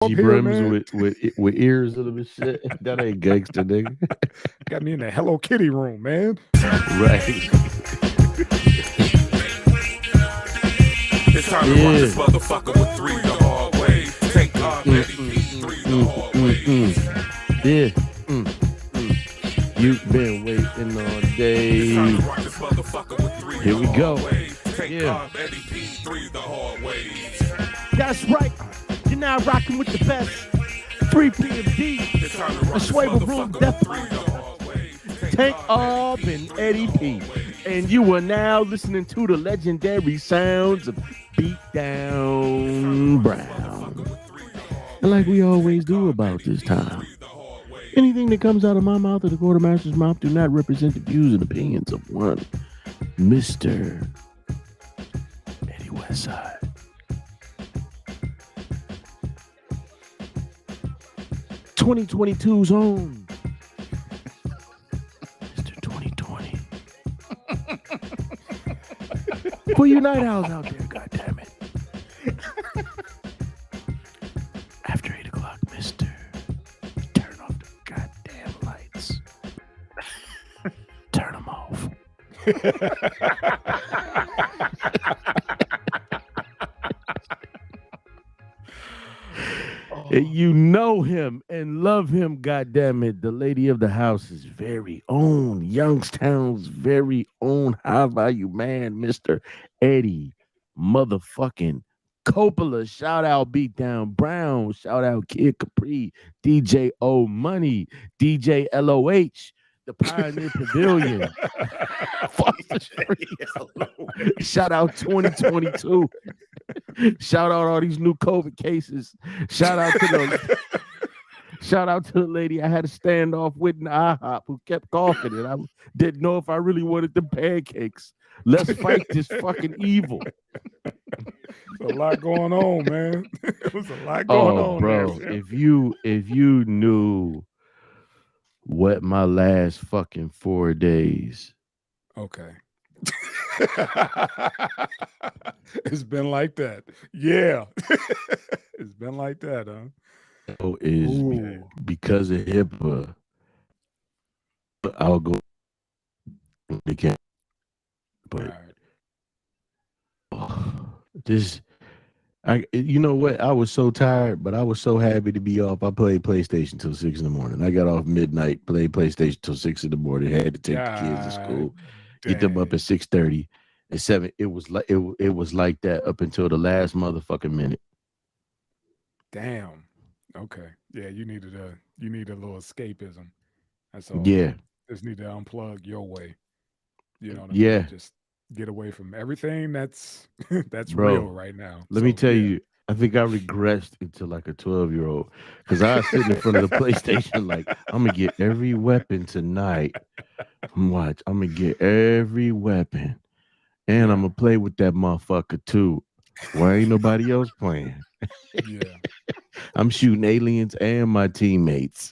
up here, brims man. with ears in them and shit. That ain't gangster, nigga. Got me in the Hello Kitty room, man. Right. It's time to rock Yeah. this motherfucker with three the hard way. Take off Eddie P3 the hard way. Yeah. You've been waiting all It's time day. to rock this motherfucker with three Here the we go. hard way. Take Yeah. off Eddie P3 the hard way. That's right. You're now rocking with the best. 3 PMD. It's time to rock A this Swayable Room, motherfucker Death with three the hard way. Tank Aubs and Eddie P. And you are now listening to the legendary sounds of Beatdown Brown. And like we always do about this time, anything that comes out of my mouth or the quartermaster's mouth do not represent the views and opinions of one Mr. Eddie Westside. 2022's own Mr. 2020. For you night owls out there, goddammit. After 8 o'clock, mister, turn off the goddamn lights. Turn them off. And you know him and love him, goddammit. The lady of the house's very own, Youngstown's very own high value man, Mr. Eddie motherfucking Coppola. Shout out Beatdown Brown. Shout out Kid Capri, DJ O Money, DJ LOH, the Pioneer Pavilion. Foster Street. Shout out 2022. Shout out all these new COVID cases. Shout out to the lady I had a standoff with in IHOP who kept coughing, and I didn't know if I really wanted the pancakes. Let's fight this fucking evil. There's a lot going on, man. There's a lot going on, bro. there, If you knew what my last fucking 4 days. Okay. It's been like that. Yeah. It's been like that, huh? Is because of HIPAA. I'll go again. But you know what? I was so tired, but I was so happy to be off. I played PlayStation till 6 in the morning. I got off midnight, played PlayStation till 6 in the morning. Had to take the kids to school, get them up at 6:30. At 7, it was like that up until the last motherfucking minute. Damn. Okay. Yeah, you need a little escapism. That's all. Yeah. Just need to unplug your way. You know what I Yeah. mean? Just get away from everything that's Bro, real right now. Let me tell you, I think I regressed into like a 12-year-old because I was sitting in front of the PlayStation like, I'm gonna get every weapon tonight. Watch, I'm gonna get every weapon. And I'm gonna play with that motherfucker too. Why ain't nobody else playing? Yeah. I'm shooting aliens and my teammates.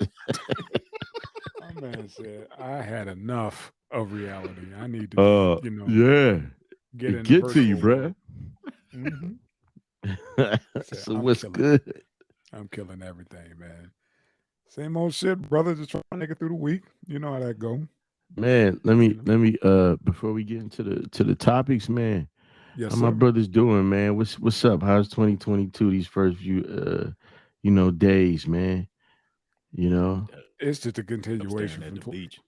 My man said, I had enough of reality. I need to, yeah, get to you, bro. So what's good? I'm killing everything, man. Same old shit, brother. Just trying to make it through the week. You know how that go. Man, let me before we get into the topics, man. Yes, how my brothers doing, man? What's up? How's 2022? These first few days, man. You know, it's just a continuation from the beach.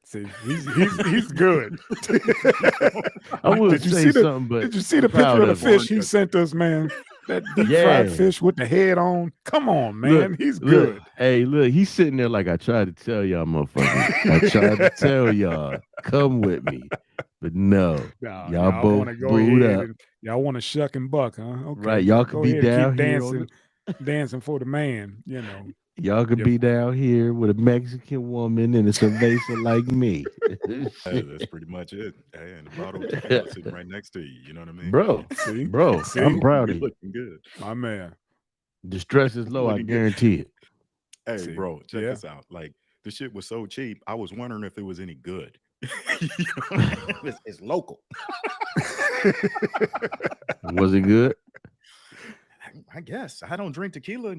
See, he's good. I would say something, but did you see the picture of the fish he sent us, man? That deep fried fish with the head on. Come on, man. He's good. Hey, look, he's sitting there like I tried to tell y'all, motherfuckers. I tried to tell y'all, come with me. But no, y'all both booed up. Y'all want to shuck and buck, huh? Okay. Right, y'all could be down here dancing for the man, you know. Y'all could be down here with a Mexican woman and a cerveza like me. That's pretty much it. Hey, and the bottle of tequila sitting right next to you. You know what I mean? Bro, I'm proud of you. Looking good. My man. The stress is low, I guarantee it. Hey, bro, check this out. Like, the shit was so cheap, I was wondering if it was any good. It's local. Was it good? I guess. I don't drink tequila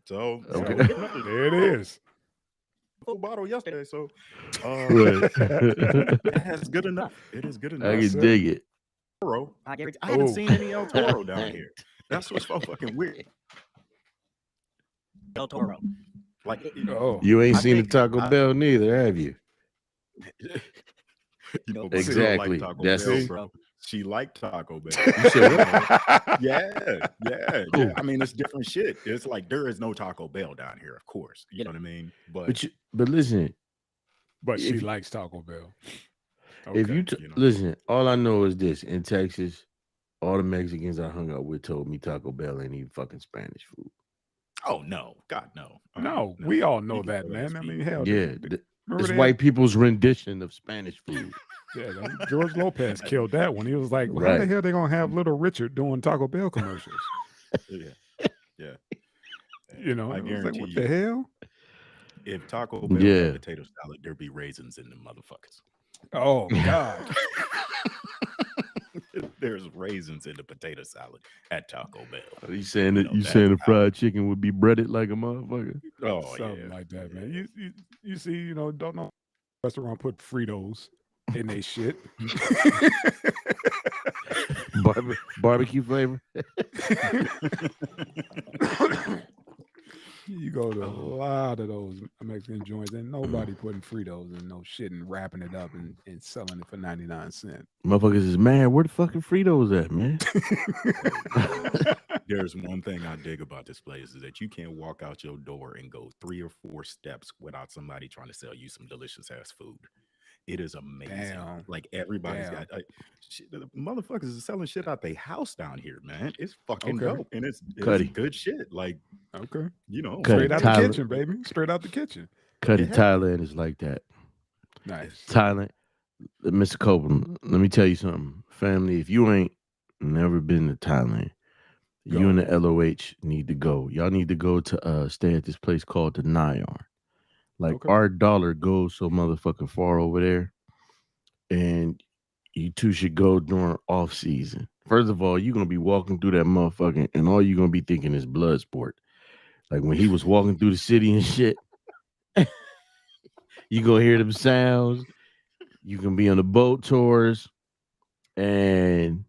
So you know, Okay. we getting up to There it is. full bottle yesterday. So Right. that's good enough. It is good I enough. That's can it. dig it. Toro, I guarantee I haven't Oh, seen any El Toro down here. That's what's so fucking weird. El Toro. Like oh. You ain't I seen the think Taco I, Bell neither, have you? you know, my See, girl liked Exactly. Taco That's Bell, see. bro. She liked Taco Bell. You said You what? know, yeah. Who? I mean, it's different shit. It's like there is no Taco Bell down here, of course. You know what I mean? But But listen, But she if likes Taco Bell. if Okay. you you know, listen, all I know is this: in Texas, all the Mexicans I hung out with told me Taco Bell ain't even fucking Spanish food. oh no, God no. No, No. we all You know can that, tell that's man. I mean, beef. hell, Yeah, remember it's they had white people's rendition of Spanish food. George Lopez killed that one. He was like, well, how the Right. hell they gonna have Little Richard doing Taco Bell commercials? Yeah, yeah. You know, I it was like, guarantee what the you, hell? if Taco Bell had Yeah. potato salad, there'd be raisins in the motherfuckers. Oh God. There's raisins in the potato salad at Taco Bell. Are you saying You that know, you that's saying the how. fried chicken would be breaded like a motherfucker? Oh Something yeah, like that, man. yeah. You see, don't know restaurant put Fritos in they shit. Barbecue flavor? You go to a Oh. lot of those Mexican joints, and nobody putting Fritos in no shit and wrapping it up and selling it for 99 cents. Motherfuckers is mad. Where the fucking Fritos at, man? Hey, there's one thing I dig about this place is that you can't walk out your door and go 3 or 4 steps without somebody trying to sell you some delicious ass food. It is amazing. Damn, Like everybody's damn. got shit, the motherfuckers is selling shit out their house down here, man. It's fucking Okay, dope, and it is Cuddy. good shit. Like okay. Cuddy, Straight out the homemade. Thailand. kitchen, baby. Straight out the kitchen. Cuddy, Yeah, Thailand is like that. Nice. Thailand, Mr. Copeland, let me tell you something. Family, if you ain't never been to Thailand, you and Go. the LOH need to go. Y'all need to go to stay at this place called the Nyan. Like Okay. our dollar goes so motherfucking far over there. And you two should go during off season. First of all, you're gonna be walking through that motherfucking and all you're gonna be thinking is blood sport. Like when he was walking through the city and shit, you gonna hear them sounds. You can be on the boat tours and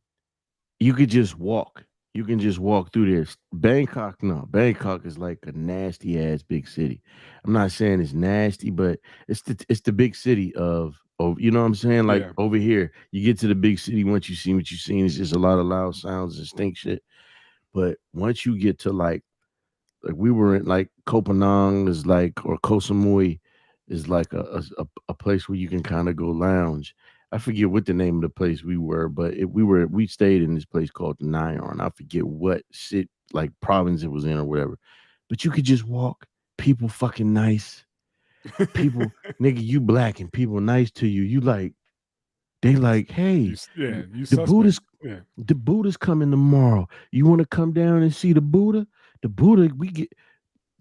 you could just walk. You can just walk through there. Bangkok, no. Bangkok is like a nasty ass big city. I'm not saying it's nasty, but it's the big city of you know what I'm saying? Like Yeah. over here, you get to the big city, once you see what you seen, it's just a lot of loud sounds and stink shit. But once you get to like we were in like Kopanang is like or Koh Samui is like a place where you can kind of go lounge. I forget what the name of the place we were, but we stayed in this place called the Nyan. I forget what shit like province it was in or whatever. But you could just walk. People fucking nice. People, nigga, you black and people nice to you. You like they like, hey, You the suspect. Buddha's Yeah. the Buddha's coming tomorrow. You want to come down and see the Buddha? The Buddha, we get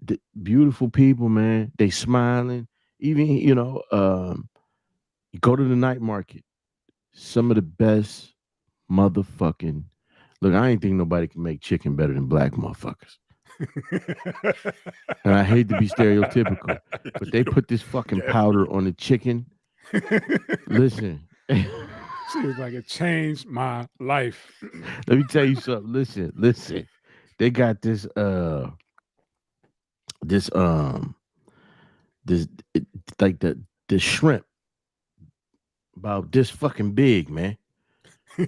the beautiful people, man. They smiling. Even you go to the night market. Some of the best motherfucking look. I ain't think nobody can make chicken better than black motherfuckers. And I hate to be stereotypical, but they put this fucking powder definitely. on the chicken. Listen, let She was like, it changed my life. me tell you something. Listen. They got this this it, like the shrimp about this fucking big, man. My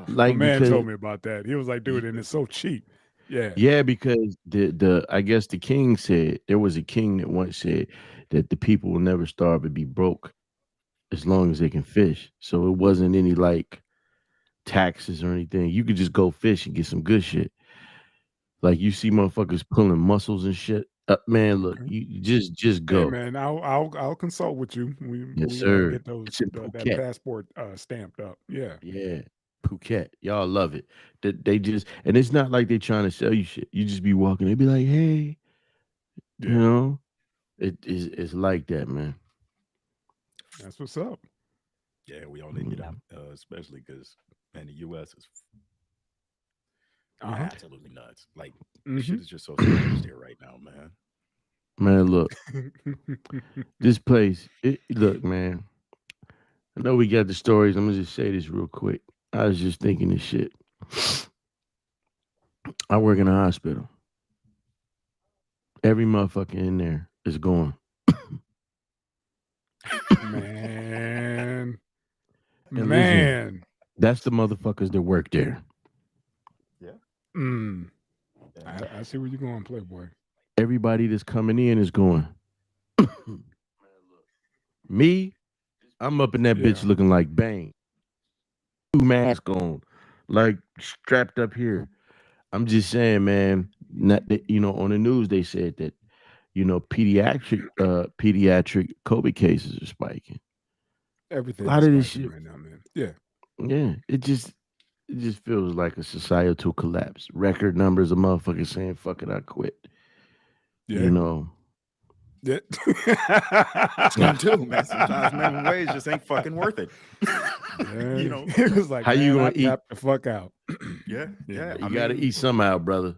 Like man because told me about that. He was like, dude, and it's so cheap. Yeah. yeah, because the I guess the king said there was a king that once said that the people will never starve and be broke as long as they can fish. So it wasn't any like taxes or anything. You could just go fish and get some good shit. Like you see motherfuckers pulling mussels and shit. Man, look, Okay. you just Hey go. man, I'll consult with you. Yes, We sir. get those It's in that Phuket. passport stamped up. Yeah. Yeah. Phuket. Y'all love it. They just and it's not like they trying to sell you shit. You just be walking, they be like, hey, you Yeah. know, it's like that, man. That's what's up. Yeah, we all need to get Mm. out, especially because man, the U.S. is Uh-huh. Absolutely nuts. Like the Mm-hmm. shit is just so staged here right now, man. Man, look, this place. Look, man. I know we got the stories. I'm gonna just say this real quick. I was just thinking this shit. I work in a hospital. Every motherfucker in there is going. Man. And listen, Man. that's the motherfuckers that work there. Yeah. Mm. And I see where you're going, Playboy. Everybody that's coming in is going. Me, I'm up in that Yeah. bitch looking like Bang. Two mask on, like strapped up here. I'm just saying, man. Not that, on the news they said that pediatric COVID cases are spiking. A Everything lot is of this spiking shit, right now, man. Yeah. yeah, it just feels like a societal collapse. Record numbers of motherfuckers saying, "Fuck it, I quit." You Yeah. know, Yeah. me too, man. Sometimes minimum wage just ain't fucking worth it. Yeah. you know. It was like, how you man, I gonna eat? tap the fuck out. Yeah, You yeah. know. I You got to mean, eat somehow, brother.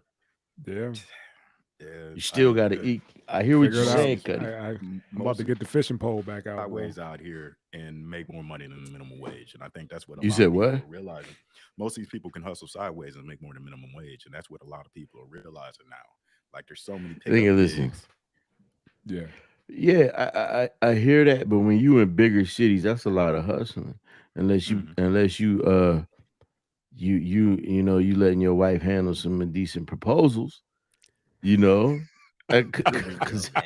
Yeah. yeah. You still got to eat. I hear what Figure you're it out. saying, Mostly, Cuddy. I'm about to get the fishing pole back out, bro. sideways out here and make more money than the minimum wage, and I think that's what a You lot said of people what? are realizing. Most of these people can hustle sideways and make more than minimum wage, and that's what a lot of people are realizing now. Like there's so many Think pickup of listen. gigs. Yeah. Yeah, I hear that, but when you in bigger cities, that's a lot of hustling. Unless you Mhm. unless you you letting your wife handle some indecent proposals, you know, Here we go. because Here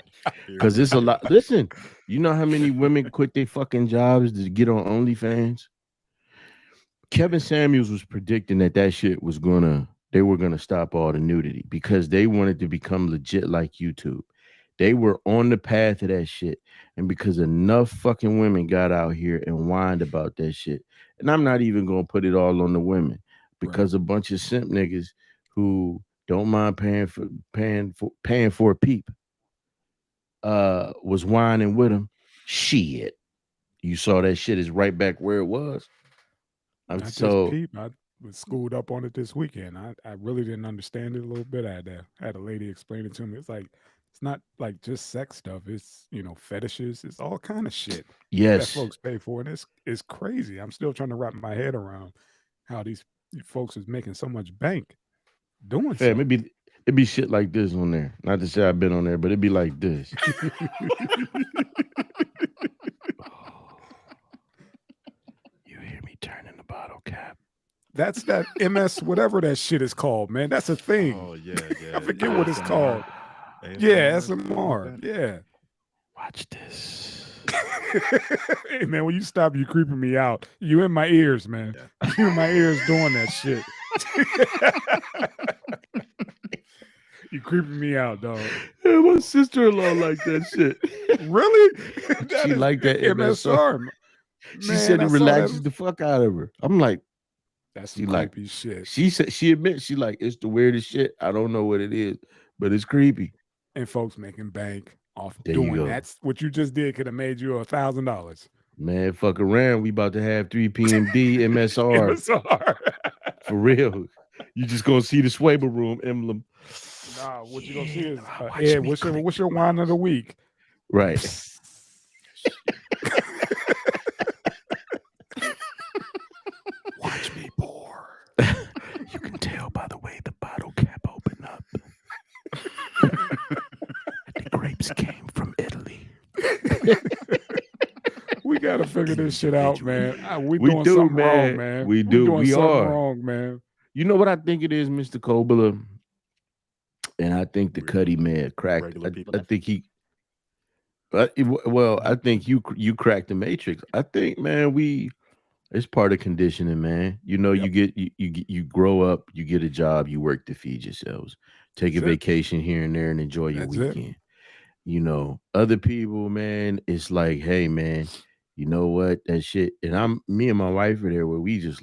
because we it's a go. lot. Listen, you know how many women quit their fucking jobs to get on OnlyFans? Kevin Yeah. Samuels was predicting that shit was they were gonna stop all the nudity because they wanted to become legit like YouTube. They were on the path to that shit. And because enough fucking women got out here and whined about that shit. And I'm not even gonna put it all on the women Right. because a bunch of simp niggas who don't mind paying for a peep was whining with them. Shit. You saw that shit is right back where it was. I'm Not just so peep. I was schooled up on it this weekend. I really didn't understand it a little bit. I had a lady explain it to me. It's like it's not like just sex stuff. It's fetishes. It's all kind of shit that yes. folks pay for, and it's crazy. I'm still trying to wrap my head around how these folks is making so much bank doing Fam, so. it'd be shit like this on there. Not to say I've been on there, but it'd be like this. You hear me turning the bottle cap. That's that MS, whatever that shit is called, man. That's a thing. Oh yeah, I yeah. forget what it's ASMR. called. Yeah, ASMR, something like SMR. that. Yeah. Watch this. Hey man, when you stop, you creeping me out. You in my ears, man. Yeah. You in my ears doing that shit. You creeping me out, dog. Yeah, my sister-in-law like that shit. Really? That She is like that MSR. MSR. She Man, said it I saw relaxes that. the fuck out of her. I'm like, That's some she like, creepy shit. she said she admits she like it's the weirdest shit. I don't know what it is, but it's creepy. And folks making bank off There you doing go. that. What you just did could have made you $1,000. Man, fuck around. We about to have 3 PMD MSR MSR. for real. You just gonna see the Swable Room emblem. Nah, what you gonna see is watch Ed. me What's click your the wine of the mouse. week? Right. Watch me pour. You can tell by the way the bottle cap opened up. The grapes came from Italy. We gotta figure this shit out, man. We We doing do, something wrong, man. man. We We do. doing We something are. wrong, man. You know what I think it is, Mr. Kobler? And I think the We're Cuddy man cracked. regular people. I think he. I think you cracked the matrix. I think, man, it's part of conditioning, man. You know, Yep. you grow up, you get a job, you work to feed yourselves. Take a That's it. vacation here and there and enjoy your That's it. weekend. Other people, man, it's like, hey, man, you know what? That shit. And me and my wife are there where we just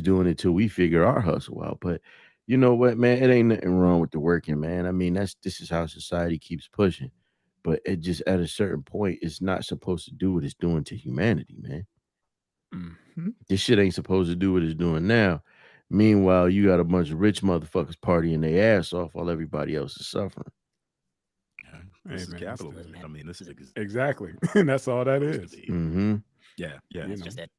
doing it till we figure our hustle out. But you know what, man? It ain't nothing wrong with the working, man. I mean, this is how society keeps pushing. But it just at a certain point, it's not supposed to do what it's doing to humanity, man. Mhm. This shit ain't supposed to do what it's doing now. Meanwhile, you got a bunch of rich motherfuckers partying their ass off while everybody else is suffering. Yeah, Hey, this is man, it's capitalism. I mean, this is exactly, and that's all that supposed to is. be. Mm-hmm. Yeah, yeah. You It's know, just that,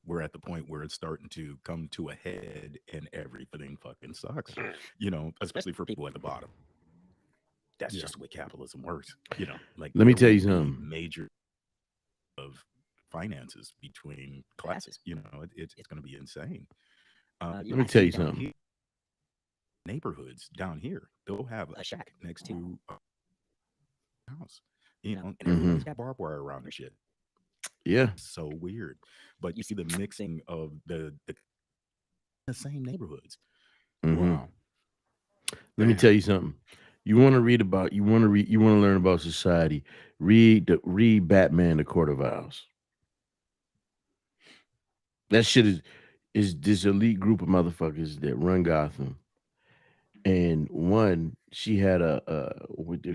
we're at the point where it's starting to come to a head and everything fucking sucks. Especially for people at the bottom. That's yeah. just the way capitalism works. Like Let me there tell will you be something. major of finances between classes. It's going to be insane. Let me I tell see you down something. here, neighborhoods down here, they'll have a shack next to a house, and Mm-hmm. everybody's got barbed wire around their shit. Yeah. So weird. But you see the mixing of the same neighborhoods. Mm-hmm. Wow. Let me Damn. tell you something. You want to read about. You want to learn about society. Read Batman: The Court of Owls. That shit is this elite group of motherfuckers that run Gotham. And one, she had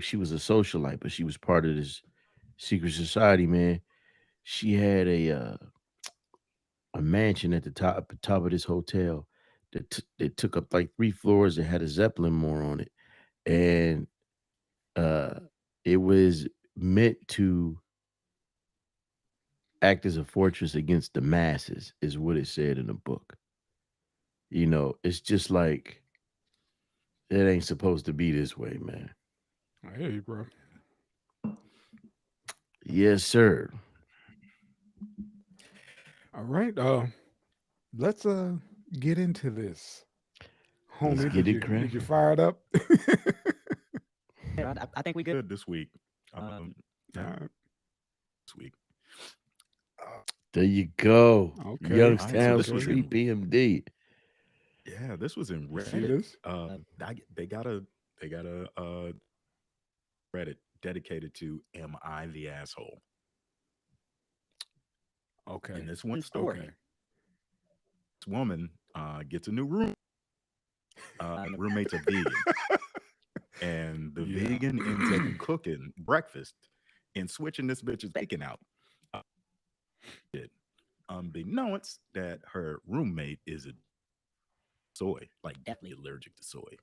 she was a socialite, but she was part of this secret society, man. She had a mansion at the top of this hotel that took up like 3 floors. It had a Zeppelin more on it, and uh, it was meant to act as a fortress against the masses, is what it said in the book. It's just like it ain't supposed to be this way, man. I hear you, bro. Yes, sir. All right. Let's get into this, Let's homie. get Did it you cracking. fire it up? Yeah, I think we good this week. All Yeah, right. this week. There you go. Okay. All right, so Youngstown this was Okay. Street in PMD. this was in You see Reddit. this? They got a Reddit dedicated to "Am I the asshole?" Okay. In this one Okay. story, this woman gets a new room. And the roommate's a vegan, and the Yeah. vegan ends up cooking breakfast and switching this bitch's bacon out. Uh, it, unbeknownst that her roommate is a soy, like definitely allergic to soy.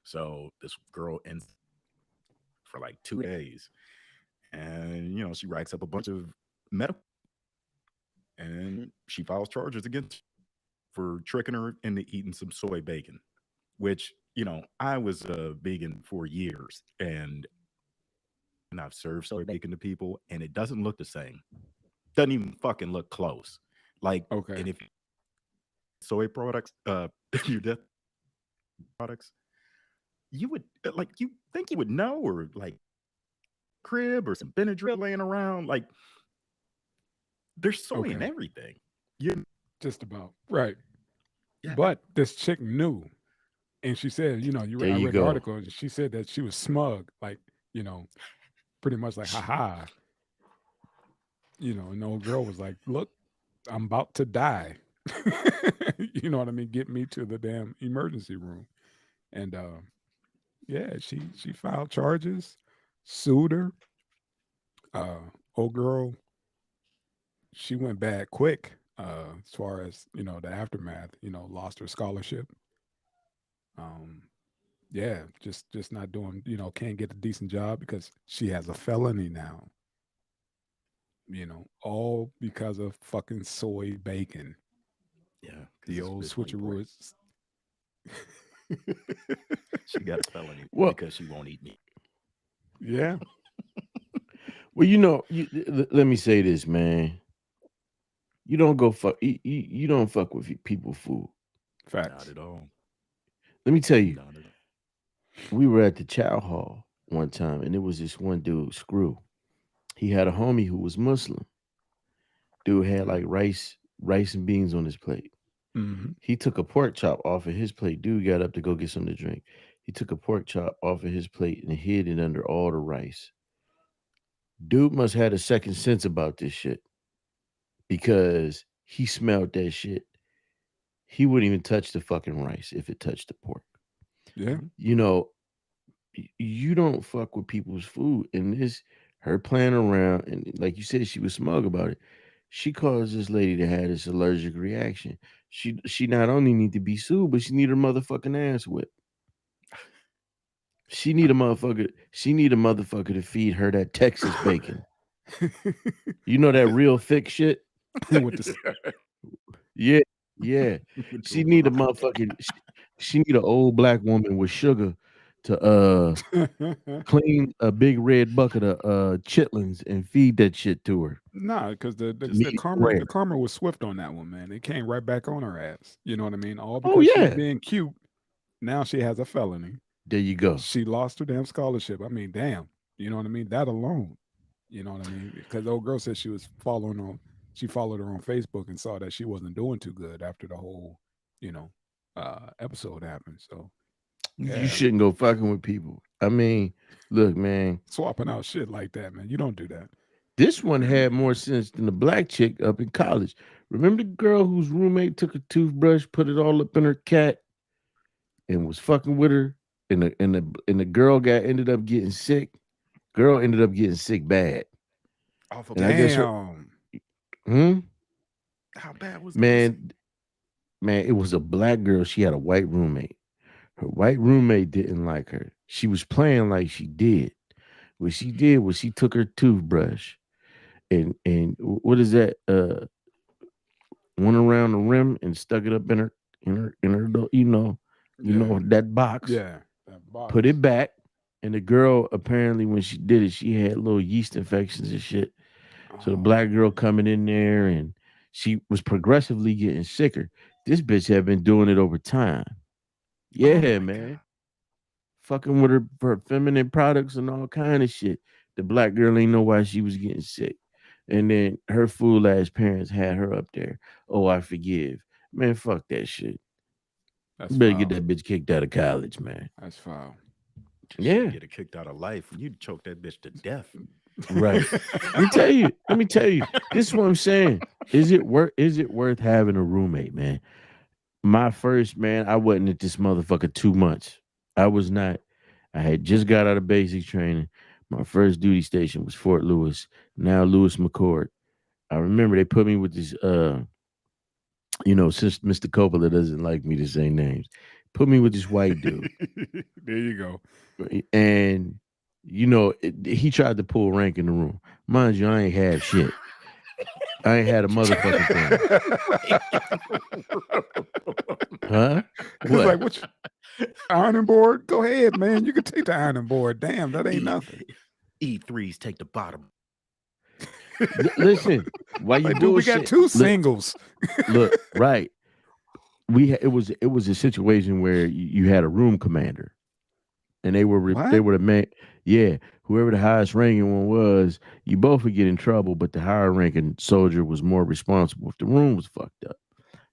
So this girl ends for like 2 days, and she racks up a bunch of medical, and she files charges against for tricking her into eating some soy bacon. Which I was a vegan for years, and I've served soy bacon to people, and it doesn't look the same. Doesn't even fucking look close. Like, Okay. and if soy products, your death products, you would you think you would know, or like crib or some Benadryl laying around. Like, there's soy in Okay. everything. You, Just about. Right. yeah, But this chick knew, and she said, There I you read the go. article, and she said that she was smug, like, pretty much like, haha, and the old girl was like, look, I'm about to die. You know what I mean? Get me to the damn emergency room. And yeah, she filed charges, sued her. Old girl, she went bad quick. As far as the aftermath, lost her scholarship. Um, yeah, just not doing, can't get a decent job because she has a felony now. All because of fucking soy bacon. yeah, because The this old bitch won't eat pork. switcheroo is. She got a felony Well, because she won't eat meat. Yeah, well, let me say this, man. You don't go fuck. You don't fuck with people food. Not facts. at all. Let me tell you. Not at all. We were at the chow hall one time, and there was this one dude, Screw. He had a homie who was Muslim. Dude had like rice and beans on his plate. Hmm. He took a pork chop off of his plate. Dude got up to go get something to drink. He took a pork chop off of his plate and hid it under all the rice. Dude must have had a second sense about this shit because he smelled that shit. He wouldn't even touch the fucking rice if it touched the pork. Yeah, Mhm. You know, you don't fuck with people's food. And this, her playing around, and like you said, she was smug about it. She caused this lady to have this allergic reaction. She not only need to be sued, but she need her motherfucking ass whipped. She need a motherfucker. She need a motherfucker to feed her that Texas bacon. You know that real thick shit. With the Yeah, yeah. With She the need a rock. motherfucking. She need an old black woman with sugar to clean a big red bucket of chitlins and feed that shit to her. nah, because the Medium karma rare. the karma was swift on that one, man. It came right back on her ass. You know what I mean? All Oh because she was yeah. being cute. Now she has a felony. There you go. She lost her damn scholarship. I mean, damn. You know what I mean? That alone. You know what I mean? Because the old girl said she was following on. She followed her on Facebook and saw that she wasn't doing too good after the whole, you know, episode happened. So You yeah, shouldn't go fucking with people. I mean, look, man. swapping out shit like that, man. You don't do that. This one had more sense than the black chick up in college. Remember the girl whose roommate took a toothbrush, put it all up in her cat, and was fucking with her, and the girl got ended up getting sick. Girl ended up getting sick bad, Off of and I guess her, Damn. hmm, how bad was the pussy? man, man, it was a black girl. She had a white roommate. Her white roommate didn't like her. She was playing like she did. What she did was she took her toothbrush and what is that? Went around the rim and stuck it up in her Yeah. that box. Yeah. That Put box. it back, and the girl apparently when she did it, she had little yeast infections and shit. So the Oh black girl coming in there and she was progressively getting sicker. This bitch had been doing it over time. Oh Yeah, my man. god. Fucking with her feminine products and all kind of shit. The black girl ain't know why she was getting sick. And then her fool ass parents had her up there. Oh, I forgive. Man, fuck that shit. that's You better get foul. that bitch kicked out of college, man. That's foul. Yeah, Get her kicked out of life. You'd choke that bitch to death. right. Let me tell you. This is what I'm saying. Is it worth having a roommate, man? My first man, I wasn't at this motherfucker 2 months. I was not. I had just got out of basic training. My first duty station was Fort Lewis, now Lewis McCord. I remember they put me with this since Mr. Coppola doesn't like me to say names, put me with this white dude. There you go. And he tried to pull rank in the room. Mind you, I ain't have shit. I ain't had a motherfucking thing. Huh? It's What? like, what ironing board? Go ahead, man. You can take the ironing board. Damn, that ain't nothing. E3s take the bottom. Listen, why you Like, dude, we got bullshit? two singles. Look, right. It was a situation where you had a room commander, and they were What? they were the man. Yeah, whoever the highest ranking one was, you both would get in trouble, but the higher ranking soldier was more responsible if the room was fucked up.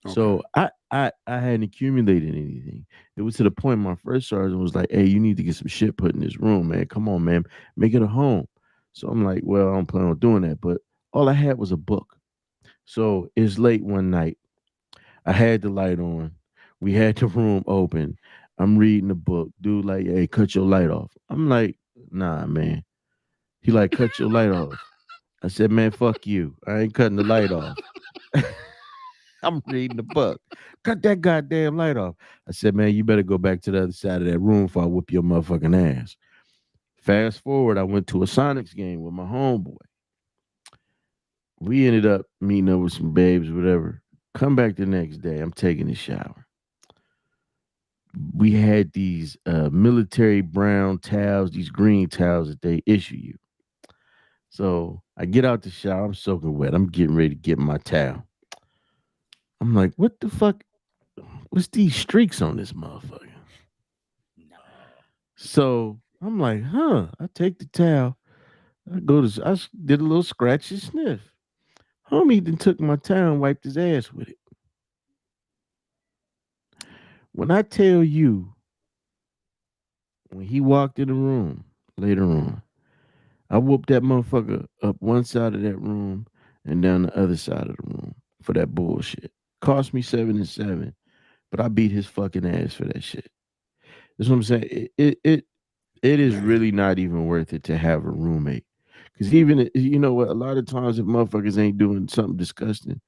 So Okay. I hadn't accumulated anything. It was to the point my first sergeant was like, "Hey, you need to get some shit put in this room, man. Come on, man, make it a home." So I'm like, "Well, I don't plan on doing that." But all I had was a book. So it's late one night. I had the light on. We had the room open. I'm reading the book. Dude, like, "Hey, cut your light off." I'm like, "Nah, man." He like, "Cut your light off." I said, "Man, fuck you. I ain't cutting the light off." I'm reading the book. Cut that goddamn light off. I said, "Man, you better go back to the other side of that room before I whoop your motherfucking ass." Fast forward, I went to a Sonics game with my homeboy. We ended up meeting up with some babes, whatever. Come back the next day. I'm taking a shower. We had these military brown towels, these green towels that they issue you. So I get out the shower. I'm soaking wet. I'm getting ready to get my towel. I'm like, what the fuck? What's these streaks on this motherfucker? No. So I'm like, huh. I take the towel. I did a little scratch and sniff. Homie then took my towel and wiped his ass with it. When I tell you, when he walked in the room later on, I whooped that motherfucker up one side of that room and down the other side of the room for that bullshit. Cost me 7 and 7, but I beat his fucking ass for that shit. That's what I'm saying. It is Man. really not even worth it to have a roommate. Because even you know what, a lot of times if motherfuckers ain't doing something disgusting,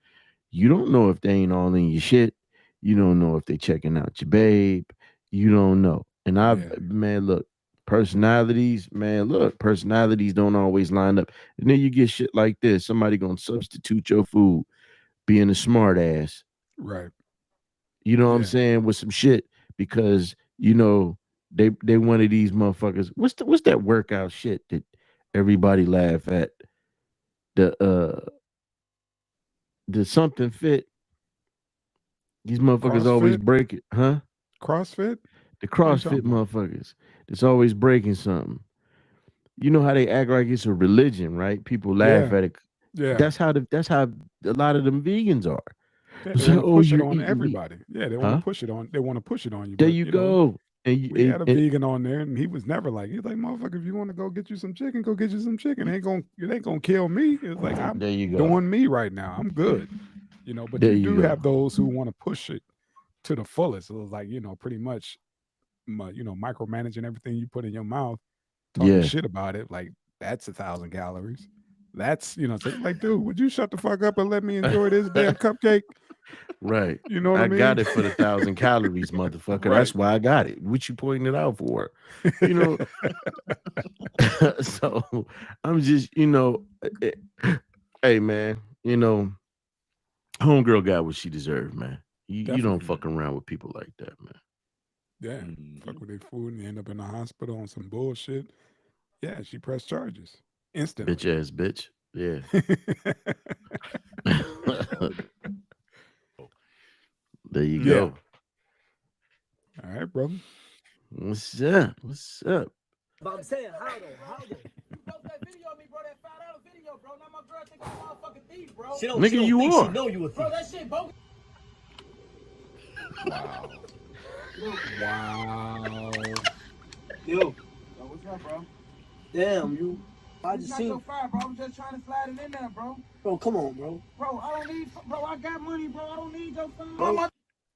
you don't know if they ain't all in your shit. You don't know if they checking out your babe. You don't know. And Yeah. man, look, personalities don't always line up. And then you get shit like this. Somebody gonna substitute your food, being a smart ass. Right. You know what I'm Yeah. saying? With some shit because they one of these motherfuckers. What's that workout shit that everybody laugh at? The something fit. These motherfuckers always CrossFit. break it, huh? CrossFit. The What are you CrossFit talking about? motherfuckers. It's always breaking something. You know how they act like it's a religion, right? People laugh Yeah. at it. Yeah. That's how a lot of them vegans are. Yeah. They It's want like, to oh, push it you're on eating meat, everybody. Yeah. They want to huh? push it on. They want to push it on you. There But you go. And, we had a and vegan on there, and he was never like, he's like, motherfucker, if you want to go get you some chicken, go get you some chicken. It ain't gonna kill me. It's like I'm there you go. doing me right now. I'm good. But There you you do go. have those who want to push it to the fullest. It was like, pretty much, micromanaging everything you put in your mouth, talking Yeah. shit about it. Like that's 1,000 calories. That's so like, dude, would you shut the fuck up and let me enjoy this damn cupcake? Right. You know what I I got mean? it for the 1,000 calories, motherfucker. Right. That's why I got it. What you pointing it out for? You know. So I'm just, hey man, homegirl got what she deserved, man. You don't Definitely, fuck man. around with people like that, man. Yeah. Fuck with their food and they end up in the hospital on some bullshit. Yeah, she pressed charges Bitch instantly. ass bitch. Yeah. There you Yeah. go. All right, brother. What's up? What's up? But I'm saying, how though? You broke that video of me, bro. That $5 video, bro. Now my girl think I'm a motherfucking thief, bro. She don't Nigga, think you she are. know you a thief. Bro, that shit bogus. Wow. Wow. Yo, what's up, bro? Damn, you. I just seen. Not so far, bro. I'm just trying to slide it in there, bro. Bro, come on, bro. Bro, I don't need. Bro, I got money, bro. I don't need your phone. Bro. My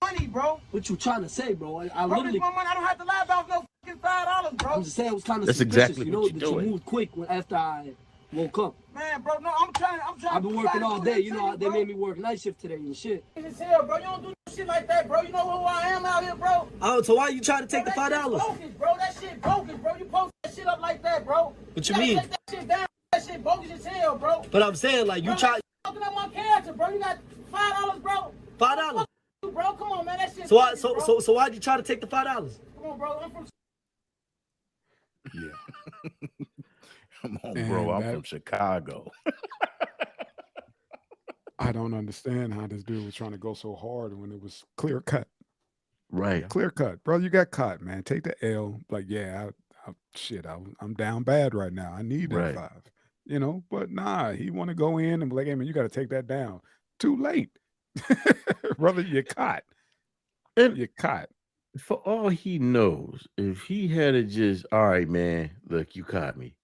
money, bro. What you trying to say, bro? I Bro, literally. this my money. I don't have to lie about no fucking $5, bro. I'm just saying it was kind of That's suspicious, exactly you know, what that you're you doing. moved quick after I woke up. Man, bro, no, I'm trying. I've been working all day, you know. They me. made me work night shift today and shit. As hell, bro. You don't do no shit like that, bro. You know who I am out here, bro. Oh, so why you trying to take the Bro, $5? that shit bogus, bro. That shit bogus, bro. You post that shit up like that, bro. What you gotta mean? Take that shit down. That shit bogus as hell, bro. But I'm saying, like, you Bro, try fucking up my character, bro. You got $5, bro. $5. Bro, come on, man. That shit. So bogus, bro. so why'd you try to take the $5? Come on, bro. I'm from. Yeah. Come on, And bro. I'm that- from Chicago. I don't understand how this dude was trying to go so hard when it was clear cut. Right. Clear cut, bro. You got caught, man. Take the L. Like, yeah, I'm down bad right now. I need that Right. 5. But nah, he want to go in and be like, hey man, you got to take that down. Too late, brother. You're caught. And You're caught. for all he knows, if he had it just, all right, man, look, you caught me.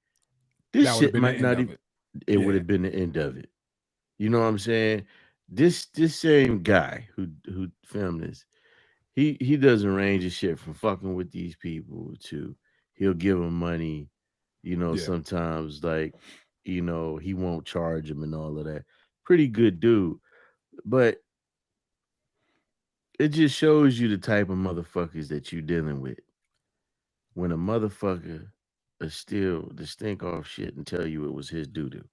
This That would've shit been the might end not of even. it. It would Yeah. have been the end of it. You know what I'm saying? This same guy who filmed this, he doesn't range his shit from fucking with these people to he'll give them money. Yeah. Sometimes like, he won't charge them and all of that. Pretty good dude, but it just shows you the type of motherfuckers that you dealing with. When a motherfucker is still to stink off shit and tell you it was his doo-doo.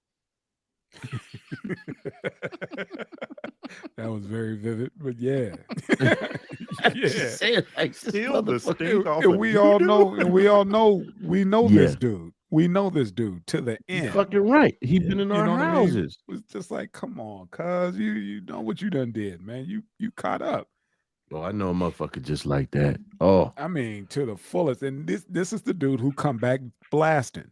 That was very vivid, but yeah. I'm Yeah. just saying, like, this Still the motherfucker- stink off And of we all know, Yeah. this dude. We know this dude to the You're end. fucking right. He been in You our know what I mean? houses. It was just like, come on, cuz you know what you done did, man. You caught up. Oh, I know a motherfucker just like that. Oh, I mean, to the fullest. And this is the dude who come back blasting.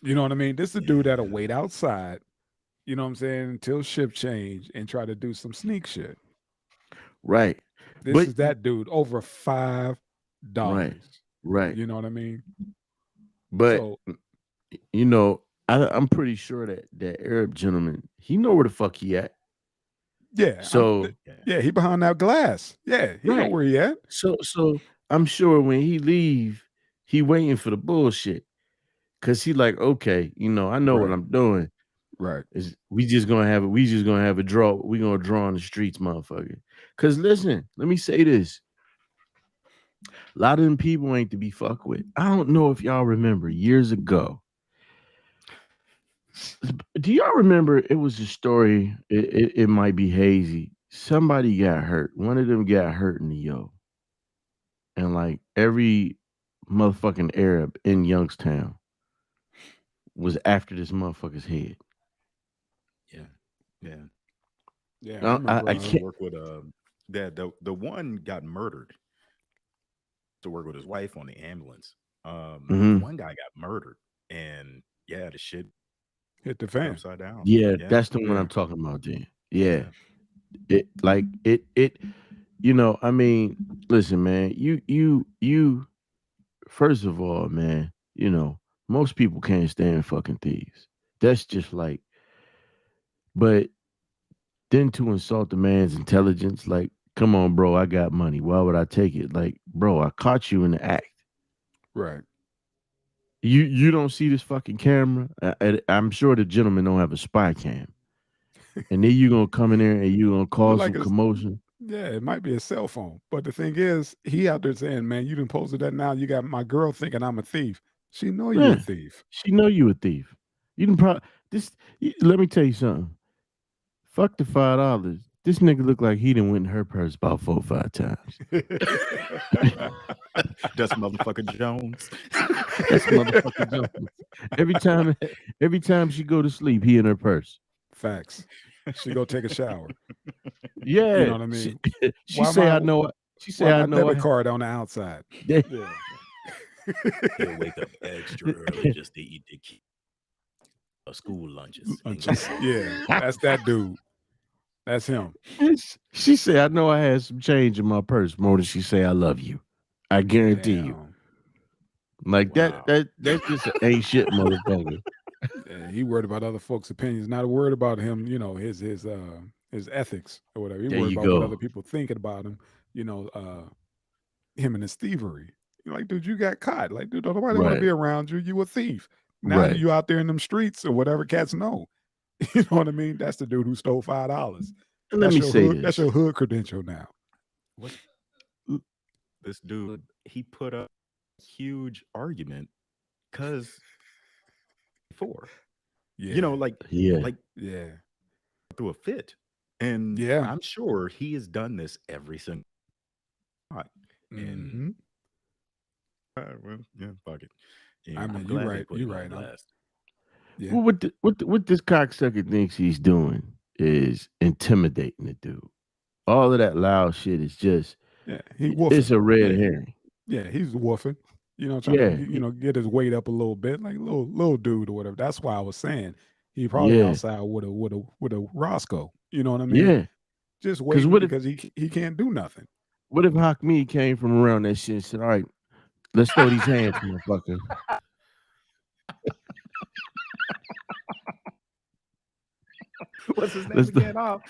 You know what I mean? This is the dude that'll wait outside, you know what I'm saying, until shift change and try to do some sneak shit. right. This But- is that dude over $5. Right. You know what I mean? But So I'm pretty sure that Arab gentleman, he know where the fuck he at. yeah. So yeah, he behind that glass. Yeah, he know Right. where he at. so I'm sure when he leave, he waiting for the bullshit. Cause he like, okay, I know what Right. I'm doing. Right. Is we just gonna have a draw. We gonna draw on the streets, motherfucker. Cause listen, let me say this. A lot of them people ain't to be fucked with. I don't know if y'all remember years ago. Do y'all remember it was a story? It might be hazy. Somebody got hurt. One of them got hurt in the yo. And like every motherfucking Arab in Youngstown was after this motherfucker's head. Yeah, yeah. Yeah, I I remember. Used to can't. work with the one got murdered to work with his wife on the ambulance. The Mhm. one guy got murdered, and yeah, the shit Hit the fan. upside down. Yeah, Yeah, that's the one Yeah. I'm talking about. Then, yeah, yeah. it like it. I mean, listen, man. You. First of all, man. Most people can't stand fucking thieves. That's just like, but then to insult the man's intelligence, like, come on, bro, I got money. Why would I take it? Like, bro, I caught you in the act. Right. You don't see this fucking camera. I'm sure the gentleman don't have a spy cam. And then you gonna come in there and you gonna Look cause like some it's commotion. yeah, it might be a cell phone. But the thing is, he out there saying, man, you done posted that now. You got my girl thinking I'm a thief. She know you a Yeah, thief. she know you a thief. You can probably this. Let me tell you something. Fuck the $5. This nigga look like he done went in her purse about 4 or 5 times. That's motherfucker Jones. That's motherfucker Jones. Every time, every time she go to sleep, he in her purse. Facts. She go take a shower. You know Yeah, what I she, mean? she Why say my I know. She say why I my know. debit card on the outside? Yeah. Yeah. He'll wake up extra early just to eat the school lunches. And go Lunches. Yeah, that's that dude. That's him. She say I know I had some change in my purse more than she say I love you. I guarantee you. Damn. Like that. wow. That's just an ain't shit motherfucker. Yeah, he worried about other folks' opinions, not worried about him, his ethics or whatever. He There worried you about what other go. people thinking about him, you know, him and his thievery. You're like, dude, you got caught. Like, dude, don't nobody want to Right. be around you. You a thief. Now Right. you out there in them streets or whatever cats know. You know what I mean? That's the dude who stole $5. And let me say That's your this. hood credential now. What this dude, he put up a huge argument because before, Yeah. Yeah. like Yeah. through a fit. And Yeah. I'm sure he has done this every single time. And Mhm. well, yeah, fuck it. I And I'm mean, glad they put you him on right. blast. Yeah. Well, what this cocksucker thinks he's doing is intimidating the dude. All of that loud shit is just Yeah. He it's woofing. a red Yeah. herring. Yeah, he's woofing. Trying to Yeah. get his weight up a little bit, like little dude or whatever. That's why I was saying he probably Yeah. outside with a Roscoe. You know what I mean? Yeah. Just Cause waiting because he can't do nothing. what if Hawk Me came from around that shit and said, all right, let's throw these hands, motherfucker. What's his name Let's again? Oh.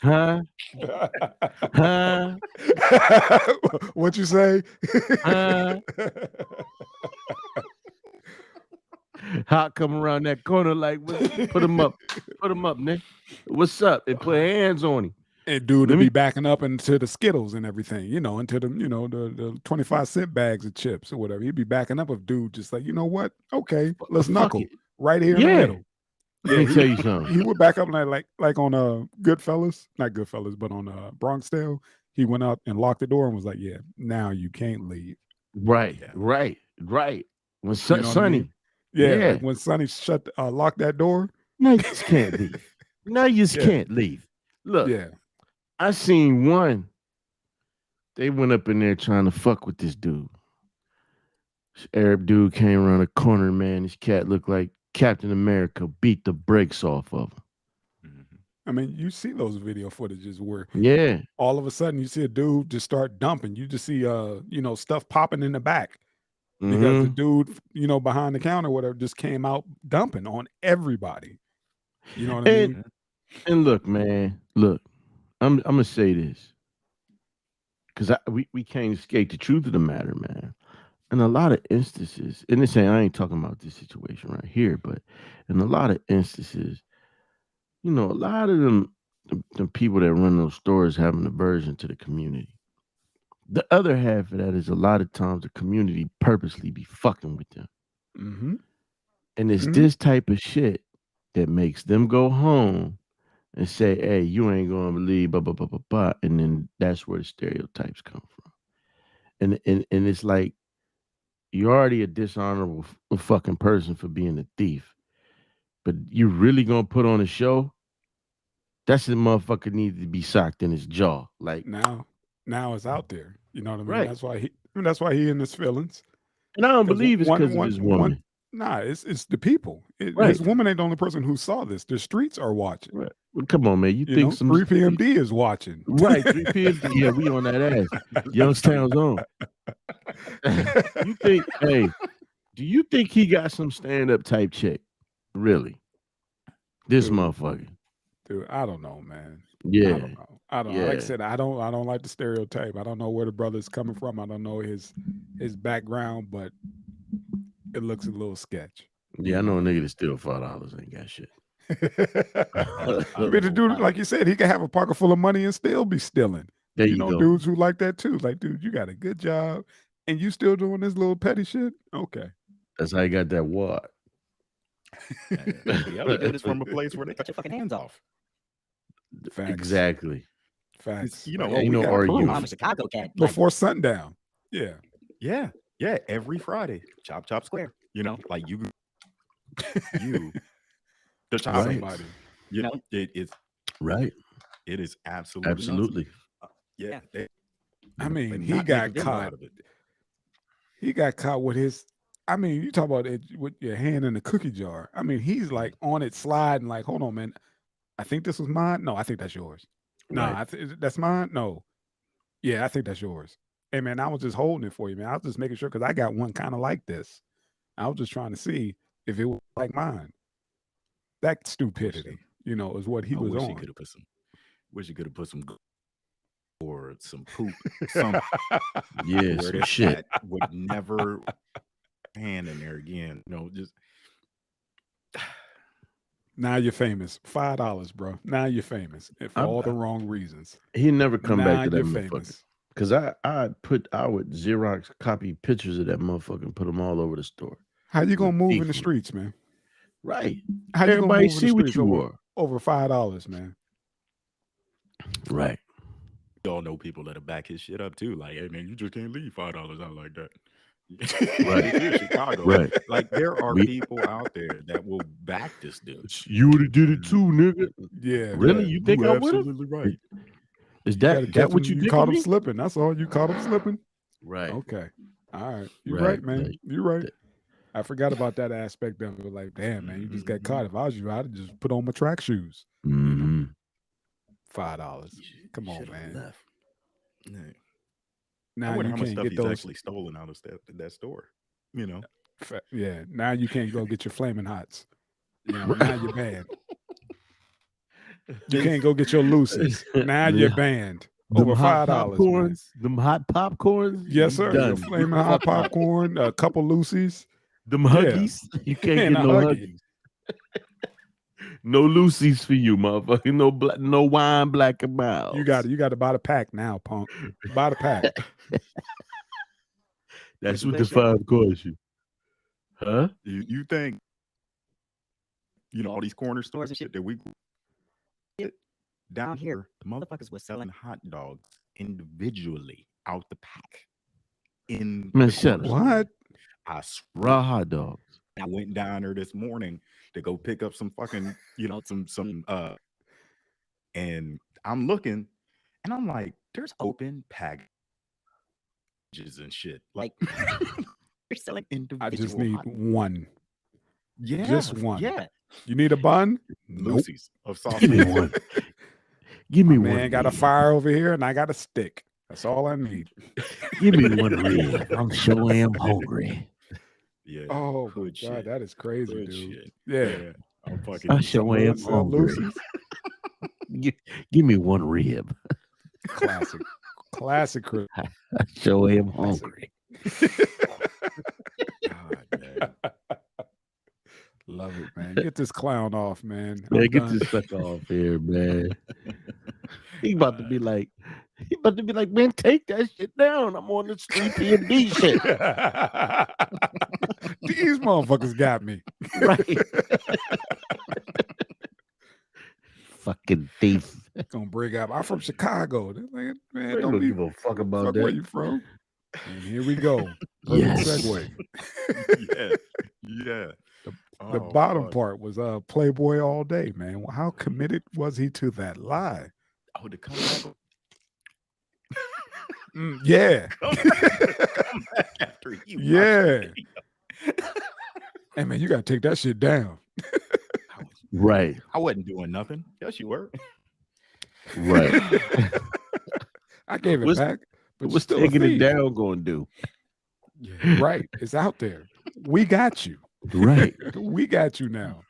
Huh? Huh? What you say? Huh? Hawk come around that corner like, put him up, Nick. What's up? And put hands on him. And dude Let to me- be backing up into the Skittles and everything, into the 25-cent bags of chips or whatever. He'd be backing up of dude just like, you know what? Okay, let's Fuck knuckle it. right here in the Yeah. middle. Let me tell you something. He would back up like on Goodfellas, not Goodfellas, but on Bronx Tale. He went out and locked the door and was like, "Yeah, now you can't leave." Right, Yeah. right. When You know what I Sonny, mean? Yeah, yeah. like when Sonny locked that door. Now you just can't leave. Now you just Yeah. can't leave. Look, Yeah, I seen one. They went up in there trying to fuck with this dude. This Arab dude came around the corner, man. This cat looked like Captain America beat the brakes off of him. Mhm. I mean, you see those video footages where Yeah. all of a sudden you see a dude just start dumping. You just see stuff popping in the back because the Mhm. dude behind the counter or whatever just came out dumping on everybody. You know what I And mean? and look, man, look, I'm gonna say this because we can't escape the truth of the matter, man. in a lot of instances, and this ain't I ain't talking about this situation right here, but in a lot of instances, a lot of the people that run those stores have an aversion to the community. The other half of that is a lot of times the community purposely be fucking with them. Mm-hmm. And it's Mhm. this type of shit that makes them go home and say, hey, you ain't gonna believe blah blah blah blah blah. And then that's where the stereotypes come from. And it's like you're already a dishonorable fucking person for being a thief. But you really gonna put on a show? That's the motherfucker needs to be socked in his jaw. Like, Now it's out there. You know what I mean? right. That's why he in his feelings. And I don't Because believe it's one because of one his one woman. nah, it's the people. Right. His woman ain't the only person who saw this. The streets are watching. Right. Well, come on, man. You You think know, some 3 PMD is watching. right, 3 p.m. Yeah, we on that ass. Youngstown's on. You think, hey, do you think he got some stand-up type chick? Really? This Dude. motherfucker. Dude, I don't know, man. Yeah. I don't know. Like I Yeah. said, I don't like the stereotype. I don't know where the brother's coming from. I don't know his background, but it looks a little sketch. Yeah, I know a nigga that steal $5 ain't got shit. But the dude, like you said, he can have a pocket full of money and still be stealing. There You you know, go. dudes who like that too. Like, dude, you got a good job and you still doing this little petty shit? Okay. That's how he got that wad. The other dude is from a place where they cut your fucking hands off. Facts. Exactly. Facts. You know, Like, we got are proof. you? I'm a Chicago cat. Like, Before sundown. Yeah. Yeah, every Friday, chop square. You know, like you, the chop Right. Somebody. You know, it's Right. it is absolutely Absolutely. yeah. I mean, and he not got making caught. out of it. He got caught with his. I mean, you talk about it with your hand in the cookie jar. I mean, he's like on it sliding, like, hold on, man. I think this was mine. No, I think that's yours. Nah, Right. that's mine. No, yeah, I think that's yours. Hey, man, I was just holding it for you, man. I was just making sure because I got one kind of like this. I was just trying to see if it was like mine. That stupidity, is what he I was wish he on. could have put some. Wish he could have put some or some poop, some Yeah, where some this shit. cat would never hand in there again. Just Now you're famous. $5, bro. Now you're famous and for I'm- all the wrong reasons. He never come Now back to that you're motherfucker. famous. Because I would Xerox copy pictures of that motherfucker and put them all over the store. How you gonna move in the Thief. streets, man? Right. How you gonna Everybody move in the see what streets you over, are. over $5, man? Right. we all know people that'll back his shit up too. Like, hey man, you just can't leave $5 out like that. Right. If you're in Chicago, Right. like there are We- people out there that will back this dude. You would have did it too, nigga. Yeah. Really? yeah. You think I would have? absolutely right? Is You gotta that catch what him. you You think caught of him me? slipping. That's all. You caught him slipping. Right. Okay. All right. You're Right, right, man. right. You're right. That- I forgot about that aspect of it. Like, damn, man, you just got Mhm. caught. If I was you, I'd have just put on my track shoes. Mhm. $5. Come on, Should've man. left. Yeah. I Now wonder you how much can't stuff get he's those. actually stolen out of that store. You know, Yeah. Now you can't go get your flaming hots. Now you're banned. You can't go get your Lucy's. Now you're Yeah. banned. Them Over hot $5, man. popcorns, them hot popcorns. Yes, you sir. done. Your flaming hot popcorn, a couple Lucy's, Them Yeah. Huggies. You can't and get a no Huggy. Huggies. No Lucy's for you, motherfucker. No wine, black and mild. You got to buy the pack now, punk. Buy the pack. That's What what you the think, 5 cost you. Huh? you think, all these corner stores and shit that we down here, the motherfuckers was selling hot dogs individually out the pack. In Man, the shut corner up. store. What? I swear. Raw hot dogs. I went down there this morning to go pick up some fucking, some and I'm looking and I'm like, there's open packages and shit. Like they're selling individual. I just need hot- one. yeah, just one. Yeah. You need a bun? Nope. Lucy's of sausage. Give me one. Give me Man, one. got a rib. fire over here and I got a stick. That's all I need. Give me one rib. I'm sure am hungry. Yeah. Oh my Hood God, shit. that is crazy, Hood dude. shit. Yeah. I'm fucking. I sure am Sell hungry. Lucy's? Give me one rib. Classic. Classic. Chris. I sure am hungry. man. Get this clown off, man. Man, I'm get done. this sucker off here, man. He about to be like, man, take that shit down. I'm on this 3 p.m.D. shit. These motherfuckers got me. Right. Fucking thief. Gonna bring up. I'm from Chicago. They're like, man, They don't don't be give a fuck about fuck where that. you from. And here we go. Perfect Yes. segue. Yeah, yeah. The Oh, bottom fuck. part was Playboy all day, man. How committed was he to that lie? Oh, to come back, Yeah. come back after you watch Yeah. the video. Hey man, you gotta take that shit down. Right. I wasn't doing nothing. Yes, you were. Right. I gave it What's- back, but you're What's still a taking it thief. down going to do? Right. It's out there. We got you. Right. We got you now.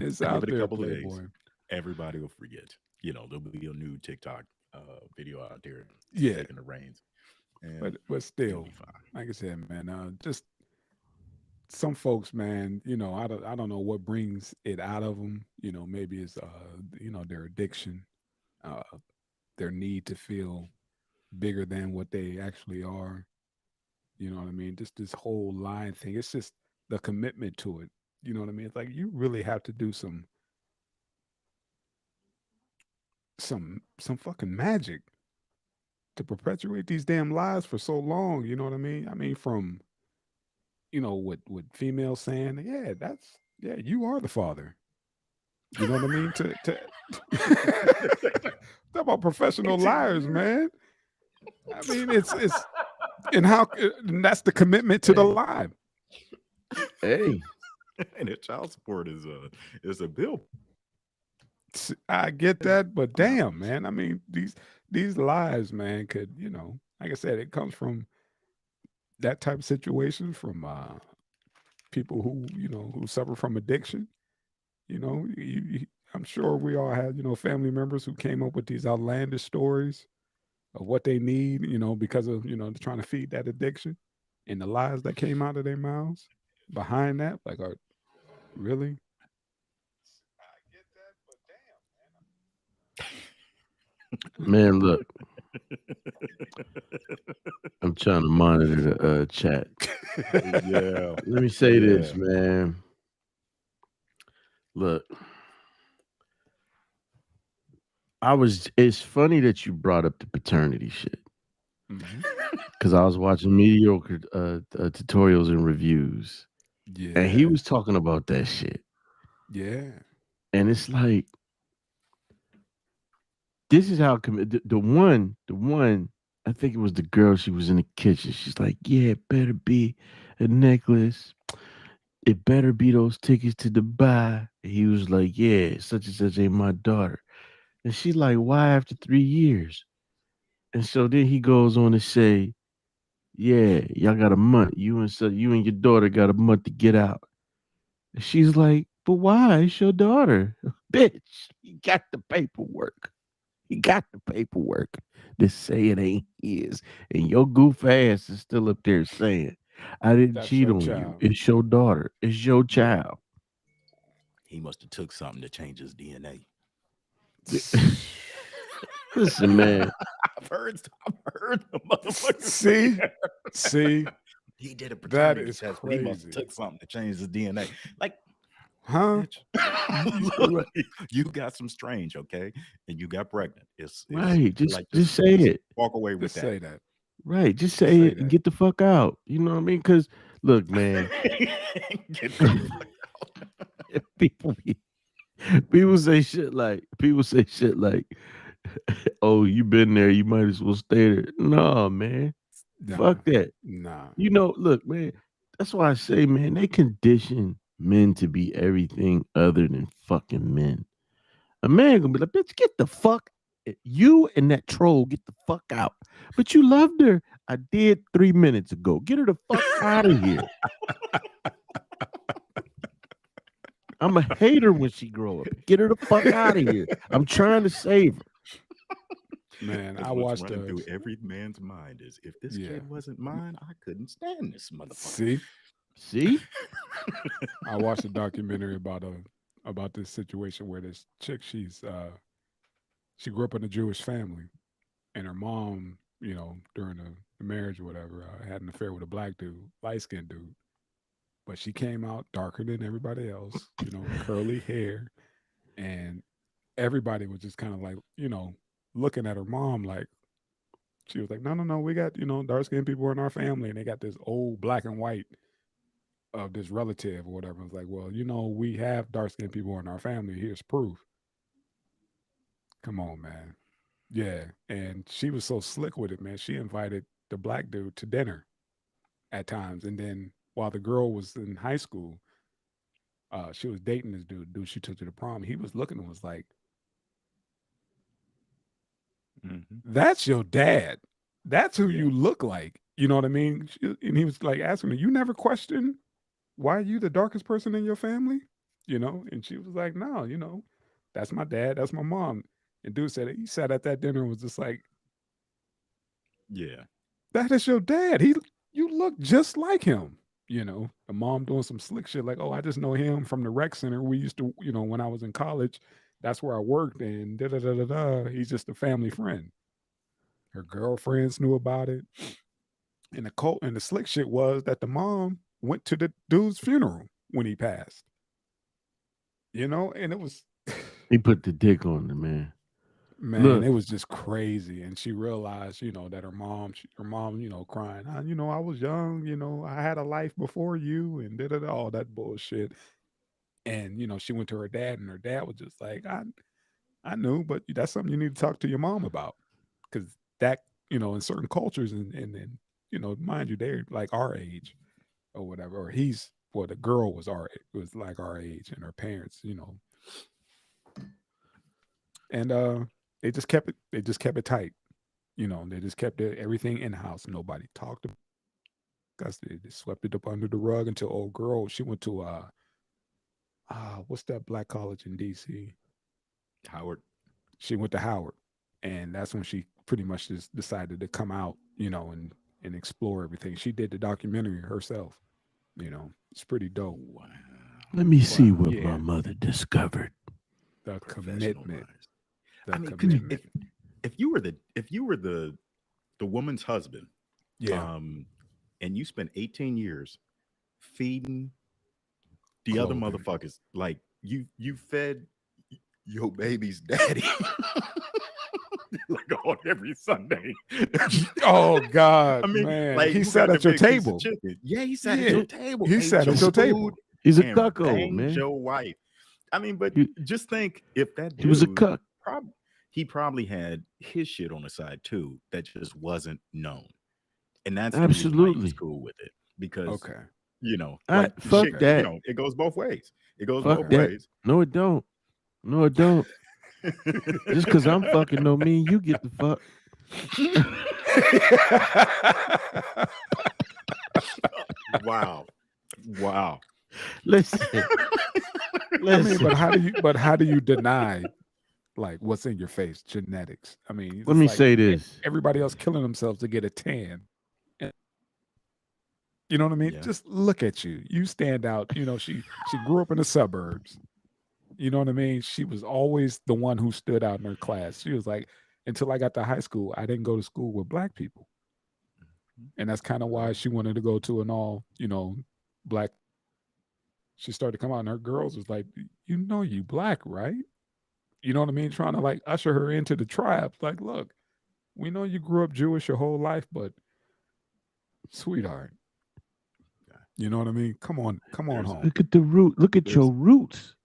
It's Give out it a there, couple Playboy. days. Everybody will forget. You know, there'll be a new TikTok video out there Yeah. taking the reins. And But it'll still, be fine. like I said, man, just some folks, man, you know, I don't know what brings it out of them. You know, maybe it's you know, their addiction, their need to feel bigger than what they actually are. You know what I mean? Just this whole line thing. It's just the commitment to it. You know what I mean? It's like you really have to do some fucking magic to perpetuate these damn lies for so long. You know what I mean? I mean, from you know, with females saying, yeah, you are the father. You know what I mean? To talk about professional liars, man. I mean, it's and that's the commitment to the lie. Hey. And the child support is a bill. I get that, but damn, man. I mean, these lies, man, could, you know, like I said, it comes from that type of situation, from people who, you know, who suffer from addiction. You know, I'm sure we all had, you know, family members who came up with these outlandish stories of what they need, you know, because of, you know, trying to feed that addiction, and the lies that came out of their mouths behind that. Like, really? Man, look. I'm trying to monitor the chat. Yeah. Let me say this, man. Look. It's funny that you brought up the paternity shit. Because I was watching mediocre tutorials and reviews. Yeah. And he was talking about that shit. Yeah. And it's like, this is how the one, I think it was the girl, she was in the kitchen. She's like, yeah, it better be a necklace. It better be those tickets to Dubai. And he was like, yeah, such and such ain't my daughter. And she's like, why after 3 years? And so then he goes on to say, yeah, y'all got a month. You and your daughter got a month to get out. And she's like, but why? It's your daughter. Bitch, you got the paperwork. You got the paperwork to say it ain't his. And your goof ass is still up there saying, I didn't That's cheat your on you. child. It's your daughter. It's your child. He must have took something to change his DNA. Listen, man. I've heard the motherfucker. See, he did a that paternity is test, but he must crazy. have took something to change his DNA. Like, Huh? bitch, look, you got some strange, okay, and you got pregnant. It's Right. Just like, say it. Walk away with Just that. say that. Right. Just say Say it and that. get the fuck out. You know what I mean? Because look, man, Get the fuck out. people say shit like, oh, you been there, you might as well stay there. No, man. Nah, Fuck that. Nah. You know, look, man, that's why I say, man, they condition men to be everything other than fucking men. A man gonna be like, bitch, get the fuck. You and that troll, get the fuck out. But you loved her. I did 3 minutes ago. Get her the fuck out of here. I'm a hater when she grow up. Get her the fuck out of here. I'm trying to save her. Man, That's I what's watched running through every man's mind is, if this Yeah. kid wasn't mine, I couldn't stand this motherfucker. See, I watched a documentary about this situation where this chick, she grew up in a Jewish family, and her mom, during the marriage or whatever, had an affair with a black dude, light skinned dude. But she came out darker than everybody else, curly hair, and everybody was just kind of like, looking at her mom like she was like, no, no, no, we got dark skinned people in our family, and they got this old black and white of this relative or whatever. It's like, well, we have dark skinned people in our family. Here's proof. Come on, man. Yeah. And she was so slick with it, man. She invited the black dude to dinner at times. And then while the girl was in high school, she was dating this dude she took to the prom. He was looking and was like, that's your dad. That's who you look like. You know what I mean? And he was like asking her, you never questioned why are you the darkest person in your family? And she was like, no, that's my dad. That's my mom. And dude said he sat at that dinner and was just like, yeah, that is your dad. You look just like him. The mom doing some slick shit like, oh, I just know him from the rec center. We used to, when I was in college, that's where I worked, and da da da da da. He's just a family friend. Her girlfriends knew about it. And the slick shit was that the mom went to the dude's funeral when he passed. And it was He put the dick on the man. Man, Look. it was just crazy. And she realized, that her mom, crying, I was young, I had a life before you and did all that bullshit. And, she went to her dad, and her dad was just like, I knew, but that's something you need to talk to your mom about. Because that, in certain cultures, and mind you, they're like our age or whatever, or the girl was like our age, and her parents, and they just kept it tight. They just kept everything in house. Nobody talked about it. They swept it up under the rug until old girl, she went to what's that black college in DC? Howard. She went to Howard. And that's when she pretty much just decided to come out, and explore everything. She did the documentary herself. It's pretty dope. Wow. Let me see what yeah. my mother discovered. The Professional commitment. minds. The I mean, commitment. if you were the woman's husband, Yeah. and you spent 18 years feeding the other Clothing. motherfuckers, like you fed your baby's daddy like on every Sunday. Oh God, I mean, man. like He you sat got at the your big piece of table. chicken. Yeah, he sat Yeah. at your table. He ate sat your at your table. food, He's a and cuckold, banged man. your wife. I mean, but He- just think if that dude He was a cuck. he probably had his shit on the side too that just wasn't known, and that's the reason why he Absolutely. was cool with it, because Okay. like Fuck shit, that. it goes both ways. It goes Fuck both that. ways. No, it don't. No, it don't. Just because I'm fucking don't mean you get the fuck. Wow. Listen. I mean, but how do you deny like what's in your face? Genetics. I mean, Let me it's like say this. everybody else killing themselves to get a tan. You know what I mean? Yeah. Just look at you. You stand out. She grew up in the suburbs. You know what I mean? She was always the one who stood out in her class. She was like, until I got to high school, I didn't go to school with black people. And that's kind of why she wanted to go to an all, black. She started to come out, and her girls was like, you black, right? You know what I mean? Trying to like usher her into the tribe. Like, look, we know you grew up Jewish your whole life, but sweetheart, you know what I mean? Come on home. Look at the root. Look at your roots.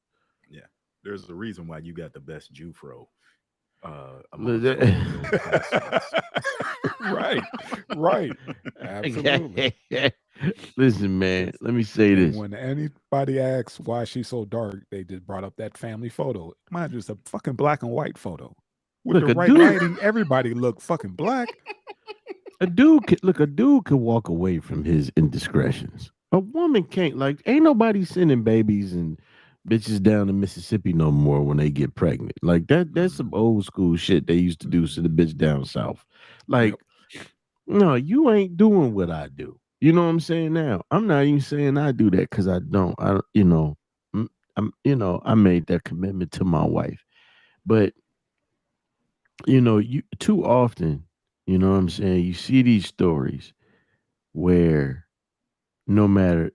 Yeah, there's a reason why you got the best Jufro. Look, Right. Absolutely. Listen, man, let me say this. When anybody asks why she's so dark, they just brought up that family photo. Mind you, it's a fucking black and white photo. With Look, the a right dude- lighting, everybody look fucking black. A dude could walk away from his indiscretions. A woman can't. Like, ain't nobody sending babies and bitches down to Mississippi no more when they get pregnant. Like that's some old school shit they used to do to the bitch down south. Like, no, you ain't doing what I do. You know what I'm saying? Now, I'm not even saying I do that because I don't. I don't, I made that commitment to my wife. But, you too often, you know what I'm saying, you see these stories where no matter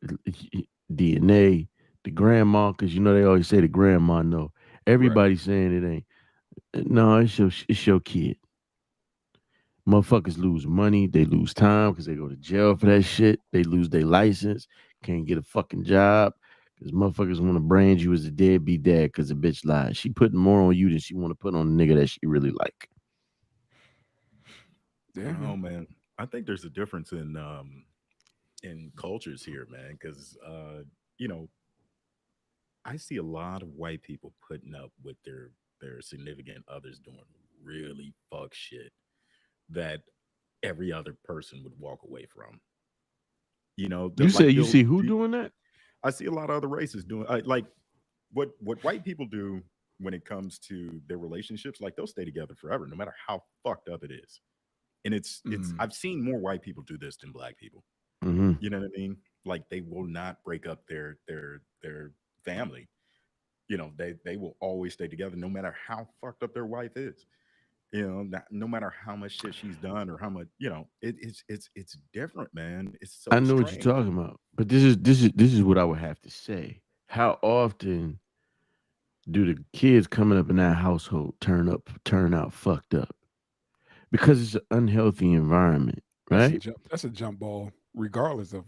DNA, the grandma, because they always say the grandma know. Right. Everybody's saying it ain't. No, it's your kid. Motherfuckers lose money, they lose time because they go to jail for that shit. They lose their license, can't get a fucking job because motherfuckers want to brand you as a deadbeat dad because the bitch lied. She putting more on you than she want to put on the nigga that she really like. Yeah, Oh man. man, I think there's a difference in cultures here, man. Because you know, I see a lot of white people putting up with their significant others doing really fuck shit that every other person would walk away from. You That say like you they'll see who do. doing that? I see a lot of other races doing like what white people do when it comes to their relationships. Like they'll stay together forever, no matter how fucked up it is. And it's Mm. I've seen more white people do this than black people. Mm-hmm. You know what I mean? Like they will not break up their family. They will always stay together no matter how fucked up their wife is. No matter how much shit she's done or how much, it's different, man. It's I so know what you're strange. talking about, but this is what I would have to say. How often do the kids coming up in that household turn out fucked up? Because it's an unhealthy environment, right? That's a jump ball, regardless of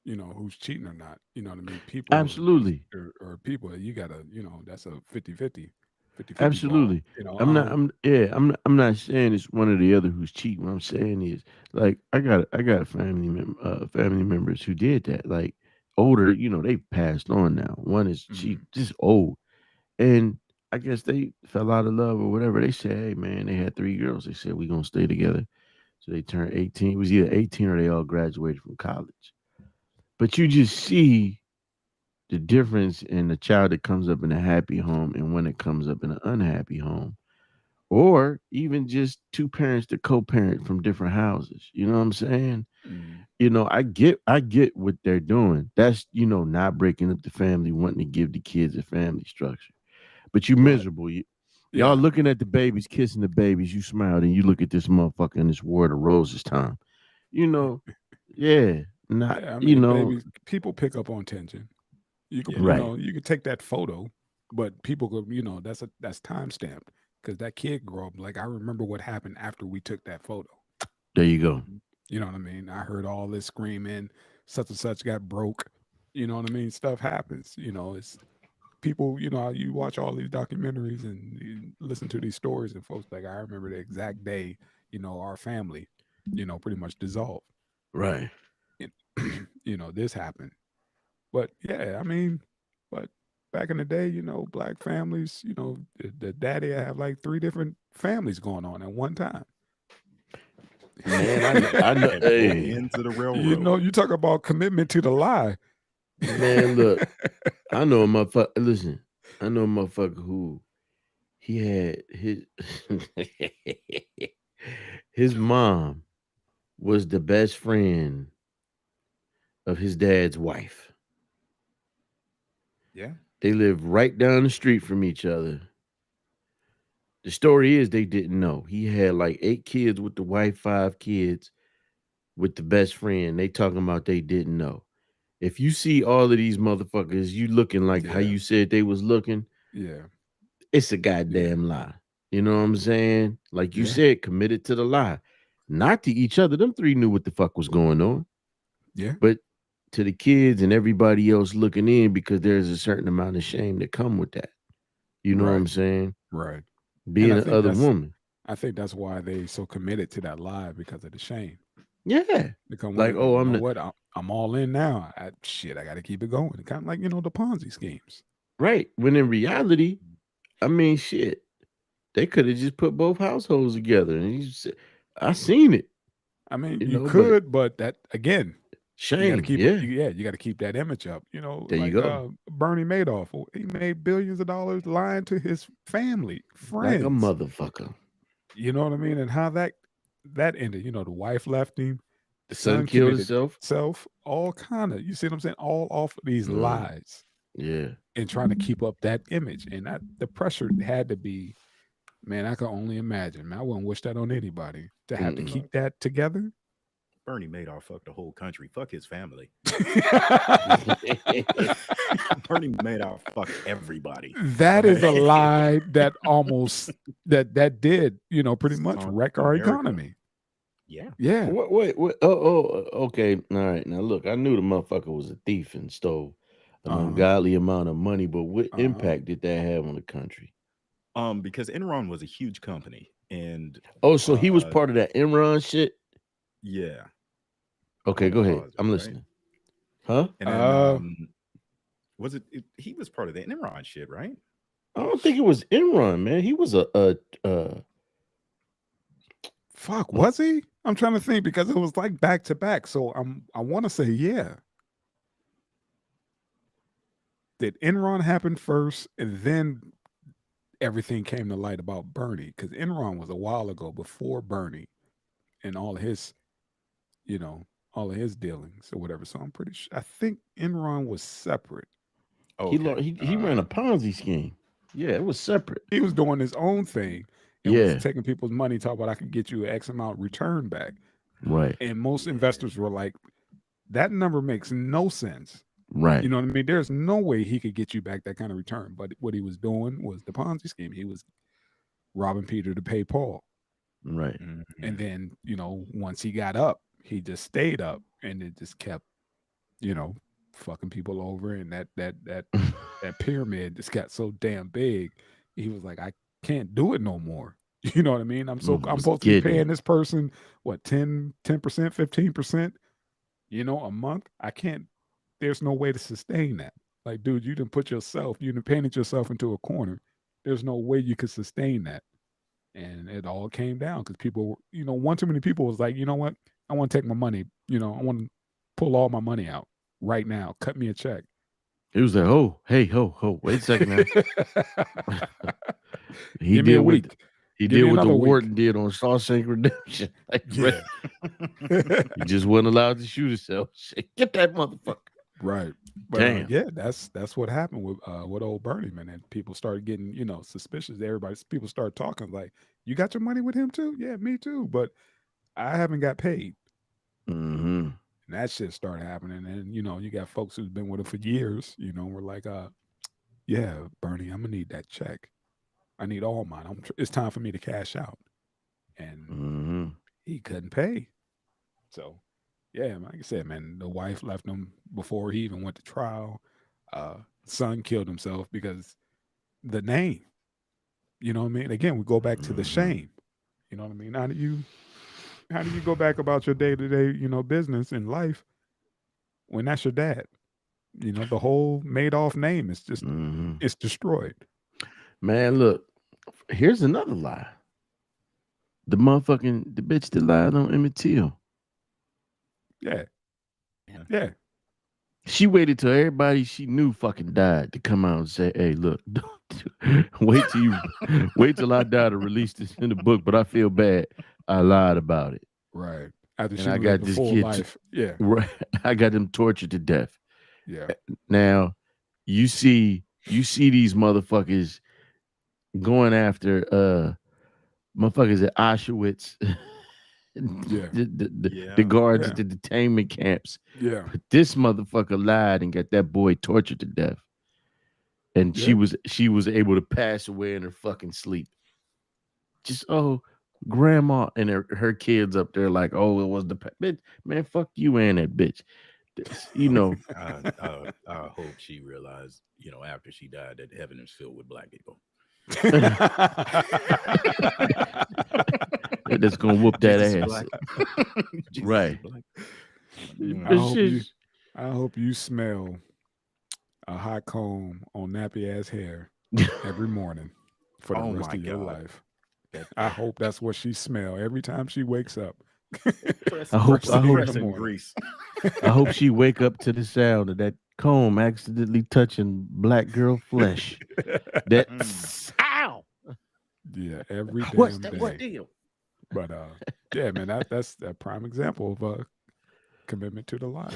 who's cheating or not. You know what I mean? People Absolutely. or people that you gotta, that's a 50-50 ball. Absolutely. I'm not saying it's one or the other who's cheating. What I'm saying is like I got family members who did that. Like older, they passed on now. One is she Mm, just old. And I guess they fell out of love or whatever. They said, hey man, they had three girls. They said we gonna stay together. So they turned 18. It was either 18 or they all graduated from college. But you just see the difference in the child that comes up in a happy home and when it comes up in an unhappy home, or even just two parents that co-parent from different houses. You know what I'm saying? mm, I get what they're doing. That's not breaking up the family, wanting to give the kids a family structure. But you right. miserable. Y'all Yeah. looking at the babies, kissing the babies. You smiled, and you look at this motherfucker in this world of roses time. You know, yeah, not Yeah. I mean, babies, people pick up on tension. You could, Yeah. right. you could take that photo, but people could, that's time stamped because that kid grew up. Like I remember what happened after we took that photo. There you go. You know what I mean? I heard all this screaming, such and such got broke. You know what I mean? Stuff happens. It's people, you watch all these documentaries and you listen to these stories, and folks like, I remember the exact day, our family, pretty much dissolved. Right. And, this happened. But yeah, I mean, but back in the day, black families, the daddy have like three different families going on at one time. Man, I know. At both Hey, ends of the railroad. You talk about commitment to the lie. man, look, I know a motherfucker. Listen, I know a motherfucker who he had his his mom was the best friend of his dad's wife. Yeah. They lived right down the street from each other. The story is they didn't know. He had like 8 kids with the wife, 5 kids with the best friend. They talking about they didn't know. If you see all of these motherfuckers, you looking like how Yeah, you said they was looking, yeah, it's a yeah, goddamn lie. You know what I'm saying? Like you yeah, said, committed to the lie. Not to each other. Them three knew what the fuck was going on. yeah. But to the kids and everybody else looking in because there's a certain amount of shame that come with that. You know what Right, I'm saying? right. And Being the other woman. I think that's why they so committed to that lie because of the shame. Yeah. Because when Like, oh, you I'm know the what, I'm all in now. Shit, I got to keep it going. Kind of like the Ponzi schemes. right. When in reality, I mean shit. They could have just put both households together. And I seen it, I mean, you but could, but that again, you got to shame. keep it. Yeah. You got to keep that image up. There you Like go. Bernie Madoff, he made billions of dollars lying to his family, Like a friends. motherfucker. You know what I mean? And how that ended. The wife left him, The son killed committed himself. self, all kind of, you see what I'm saying? All off of these lies Yeah. and trying to keep up that image. And the pressure had to be, man, I can only imagine. Man, I wouldn't wish that on anybody to have to keep that together. Bernie Madoff fucked the whole country. Fuck his family. Bernie Madoff fucked everybody. That is a lie that almost that did, pretty much Sunk wreck our America. economy. Yeah. Yeah. Wait. Okay. All right. Now look, I knew the motherfucker was a thief and stole an ungodly amount of money, but what impact did that have on the country? Because Enron was a huge company, and so he was part of that Enron shit. Yeah. Okay, go ahead. I'm listening. Huh? And then, was it? He was part of the Enron shit, right? I don't think it was Enron, man. He was fuck, was he? I'm trying to think because it was like back to back. So I want to say yeah. Did Enron happen first, and then everything came to light about Bernie? Because Enron was a while ago before Bernie and all of his, all of his dealings or whatever. So I'm pretty sure. I think Enron was separate. Okay. He ran a Ponzi scheme. Yeah, it was separate. He was doing his own thing and was taking people's money, talking about I can get you X amount return back. Right. And most investors were like, that number makes no sense. Right. You know what I mean? There's no way he could get you back that kind of return. But what he was doing was the Ponzi scheme. He was robbing Peter to pay Paul. Right. And then, once he got up, he just stayed up and it just kept, fucking people over. And that pyramid just got so damn big. He was like, I can't do it no more. You know what I mean? I'm supposed to be paying this person, what, 10%, 15%, a month. I can't, there's no way to sustain that. Like, dude, you done painted yourself into a corner. There's no way you could sustain that. And it all came down because people, one too many people was like, you know what? I want to take my money. I want to pull all my money out right now. Cut me a check. It was like, oh, hey, ho, wait a second now. He Give me a week. He did what the warden did on Shawshank Redemption. Like, yeah. He just wasn't allowed to shoot himself. Get that motherfucker. Right. But, damn. Yeah, that's what happened with old Bernie, man. And people started getting, suspicious. People started talking like, you got your money with him too? Yeah, me too. But I haven't got paid. Mm-hmm. And that shit started happening. And, you got folks who've been with him for years, we're like, yeah, Bernie, I'm going to need that check. I need all mine. It's time for me to cash out. And he couldn't pay. So, yeah, like I said, man, the wife left him before he even went to trial. Son killed himself because the name, you know what I mean? Again, we go back to the shame. You know what I mean? How do you go back about your day-to-day, business in life when that's your dad? The whole Madoff name is just, it's destroyed. Man, look, here's another lie. The bitch that lied on Emmett Till. Yeah. Yeah. She waited till everybody she knew fucking died to come out and say, hey, look, wait till I die to release this in the book, but I feel bad. I lied about it. Right. After and I got this kid life. Yeah. Right. I got him tortured to death. Yeah. Now, you see these motherfuckers going after motherfuckers at Auschwitz. Yeah. The guards at the detainment camps. Yeah. But this motherfucker lied and got that boy tortured to death. And she was able to pass away in her fucking sleep. Just grandma and her kids up there like, oh, it was the bitch. Man, fuck you and that bitch. I hope she realized, after she died, that heaven is filled with black people. That's gonna whoop that ass. Right. I hope you smell a hot comb on nappy ass hair every morning for the rest of your life. I hope that's what she smell every time she wakes up. I hope she wake up to the sound of that comb accidentally touching black girl flesh. That ow. Yeah, every damn What's that? day. What deal? But yeah, man, that's a prime example of commitment to the lie.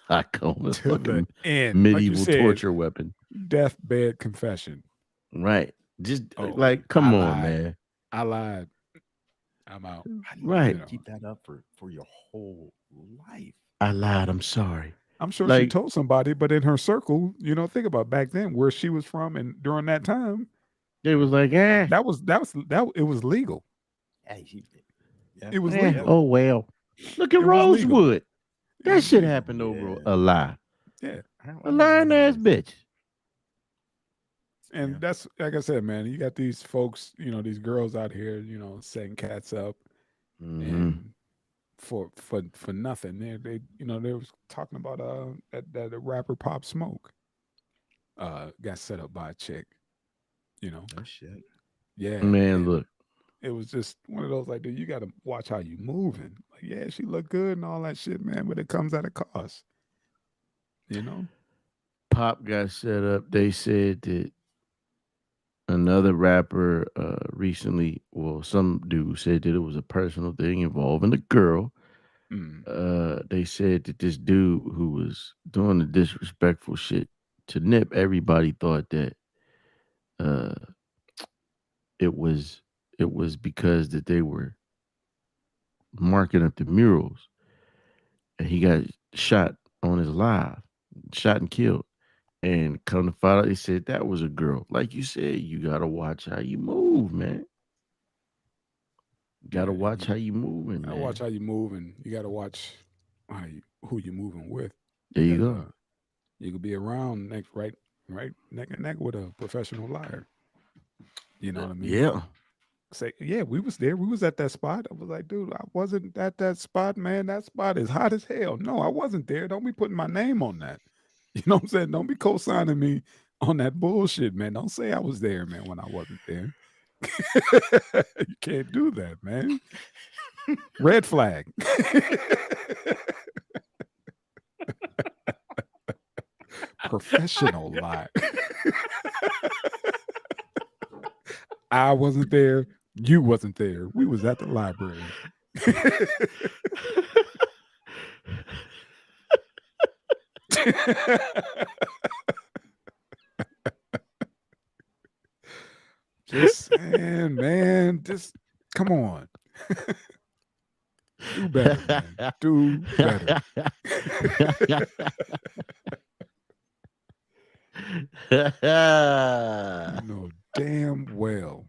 I call it To the fucking end. Like you medieval said, torture weapon. deathbed confession. Right. Just Oh, like, come I on, lied. man. I lied. I'm out. How do you Right. keep that up for your whole life? I lied. I'm sorry. I'm sure she Like, told somebody, but in her circle, think about back then where she was from and during that time, they was like, eh, it was legal. Hey, yeah, It was eh, legal. oh well. Look at It was legal. Rosewood. It That was shit legal. happened over Yeah. a lie. Yeah. A lying ass bitch. And Yeah. that's like I said, man, you got these folks, these girls out here, setting cats up Mhm. and for nothing. They was talking about that rapper Pop Smoke got set up by a chick, Oh shit. Yeah. Man, and look. it was just one of those like, dude, you got to watch how you moving. Like, yeah, she look good and all that shit, man, but it comes at a cost. Pop got set up. They said that another rapper recently, well, some dude said that it was a personal thing involving a girl. Mm. They said that this dude who was doing the disrespectful shit to Nip, everybody thought that uh, it was because that they were marking up the murals, and he got shot on his live, shot and killed. And come to find out, they said that was a girl. Like you said, you gotta watch how you move, man. Gotta Yeah, watch how you moving, gotta man. watch how you move, and you gotta watch who you moving with. There you Because, go. you could be around right neck and neck with a professional liar. You know what I mean? Yeah. Say, yeah, we was there. We was at that spot. I was like, dude, I wasn't at that spot, man. That spot is hot as hell. No, I wasn't there. Don't be putting my name on that. You know what I'm saying? Don't be co-signing me on that bullshit, man. Don't say I was there, man, when I wasn't there. You can't do that, man. Red flag. Professional lie. I wasn't there. You wasn't there. We was at the library. Just saying, man. Just come on. Do better, man. Do better. You know damn well.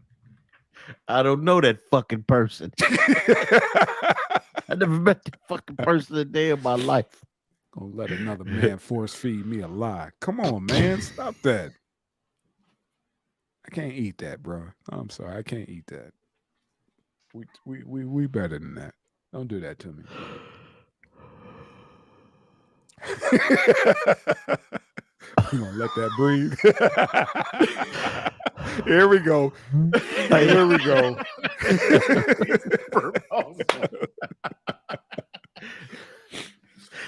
I don't know that fucking person. I never met that fucking person a day in my life. Gonna let another man force feed me a lie. Come on, man. Stop that. I can't eat that, bro. I'm sorry. I can't eat that. We better than that. Don't do that to me. You gonna let that breathe? Here we go. Here we go.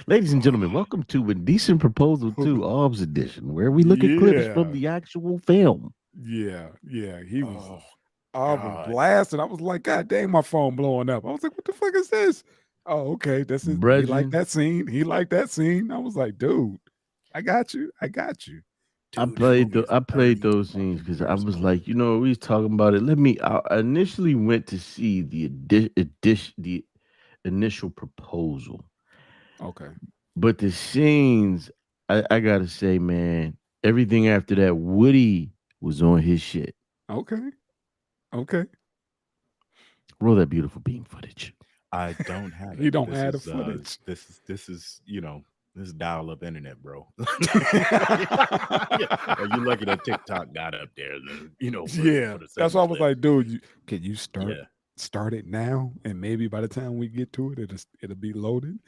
Ladies and gentlemen, welcome to Indecent Proposal 2 Aubs edition, where we look at clips from the actual film. Yeah. He was Oh, was blasting. I was like, God dang, my phone blowing up. I was like, what the fuck is this? Oh, okay. This is he Brethren. liked that scene. He liked that scene. I was like, dude, I got you. I got you. I dude, played movie is I played 30 those scenes because I years was old. like, we was talking about it. I initially went to see the initial proposal, Okay. but the scenes, I gotta say, man, everything after that, Woody was on his shit. Okay. Roll that beautiful beam footage. I don't have it. He don't This have the is, footage. This is this dial-up internet, bro. Are you lucky that TikTok got up there? Yeah. That's why I was like, dude, can you start yeah, start it now? And maybe by the time we get to it, it'll be loaded.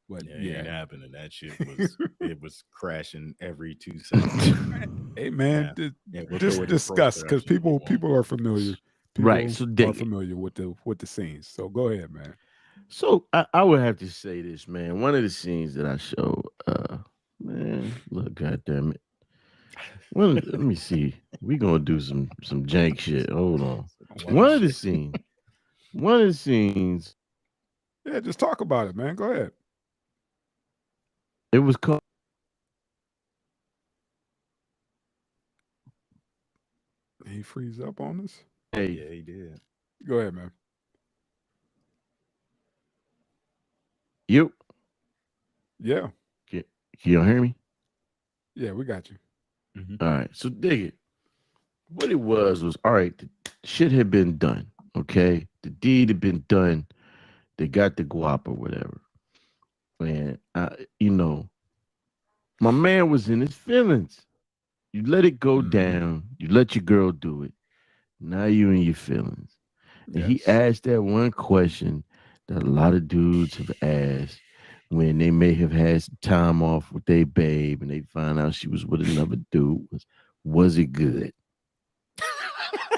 But it ain't yeah. happening. That shit was it was crashing every 2 seconds. Hey man, We'll just throw it in discuss because post-production. people are familiar. People Right, so dig are it. familiar with the scenes. So go ahead, man. So I would have to say this, man. One of the scenes that I show, man, look, goddamn it. Well, let me see. We gonna do some jank shit. Hold on. One of the scenes. Yeah, just talk about it, man. Go ahead. It was called. He freeze up on us. Hey, Yeah, he did. Go ahead, man. you. Yeah, Can, can y'all hear me? yeah, we got you. All right. So dig it. What it was all right. The shit had been done. Okay, the deed had been done. They got the guap or whatever. And my man was in his feelings. You let it go Mhm. down. You let your girl do it. Now you in your feelings. And he Yes. asked that one question that a lot of dudes have asked when they may have had some time off with their babe and they find out she was with another dude. Was it good?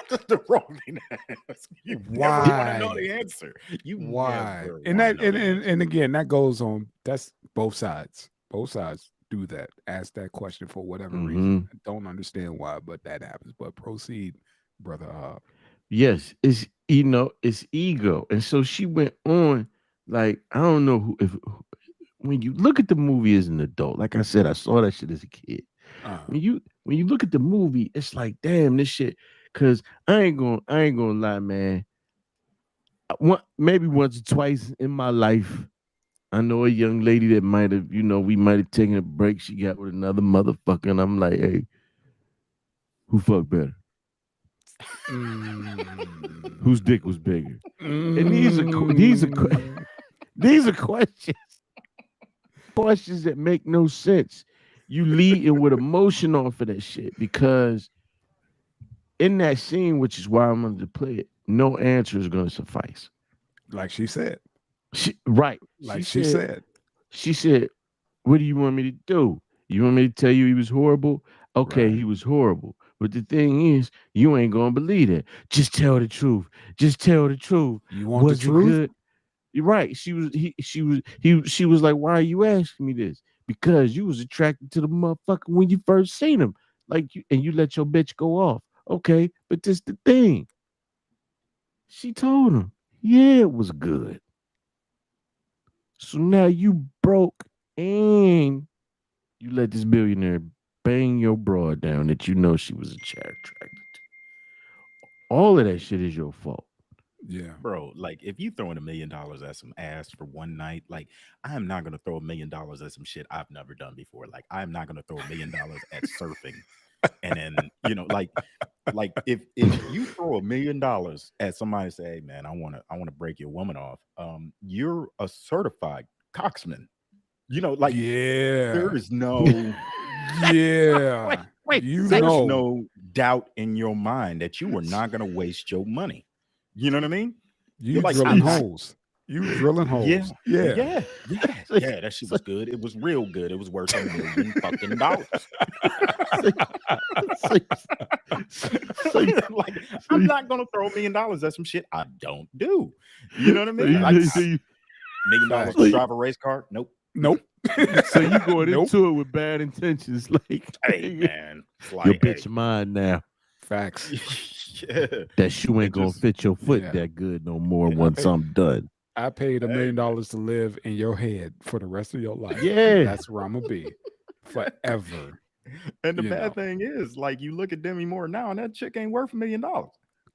That's the wrong thing to ask. You never want to know Why? the answer. You Why? never And want to that know the answer. and again, that goes on. That's both sides. Both sides do that. Ask that question for whatever Hmm. reason. I don't understand why, but that happens. But proceed, brother. Yes, it's ego. And so she went on, like, I don't know when you look at the movie as an adult, like I said, I saw that shit as a kid. Uh, When you look at the movie, it's like, damn, this shit. Cause I ain't gonna lie, man. Maybe once or twice in my life, I know a young lady that might have, we might have taken a break. She got with another motherfucker, and I'm like, hey, who fucked better? Whose dick was bigger? And mm, these are questions that make no sense. You leading with emotion off of that shit because in that scene, which is why I'm going to play it, no answer is going to suffice. like she said. Right. Like she said. She said, what do you want me to do? You want me to tell you he was horrible? Okay, Right. he was horrible. But the thing is, you ain't gonna believe it. Just tell the truth. Just tell the truth. You want the Was it truth? good? You're right. She was like, why are you asking me this? Because you was attracted to the motherfucker when you first seen him. And you let your bitch go off. Okay, but this the thing. She told him, yeah, it was good. So now you broke and you let this billionaire bang your broad down that you know she was attracted to. All of that shit is your fault. Yeah. Bro, like if you throwing $1 million at some ass for one night, like I am not gonna throw $1 million at some shit I've never done before. Like I am not gonna throw $1 million at surfing. And then, like if you throw $1 million at somebody and say, hey man, I wanna break your woman off, you're a certified coxman. Like there Yeah. is no Yeah. Wait, You say- there's know. no doubt in your mind that you were not gonna waste your money. You know what I mean? You You're like, drilling I'm not. holes. You drilling Yeah, holes. Yeah. yeah. That shit was good. It was real good. It was worth $1 million fucking dollars. so, so, Like, I'm not gonna throw $1 million at some shit I don't do. You know what I so mean? you, Like so you, $1 million Facts. to drive a race car? Nope. Nope. so you going Nope. into it with bad intentions, like Hey man, it's your like, bitch of mine now. Facts. yeah. That shoe ain't It gonna just fit your foot Yeah. that good no more I once paid I'm done. I paid $1 Hey, million man. to live in your head for the rest of your life. Yeah. That's where I'm gonna be forever. And the You know. bad thing is, like, you look at Demi Moore now, and that chick ain't worth $1 million.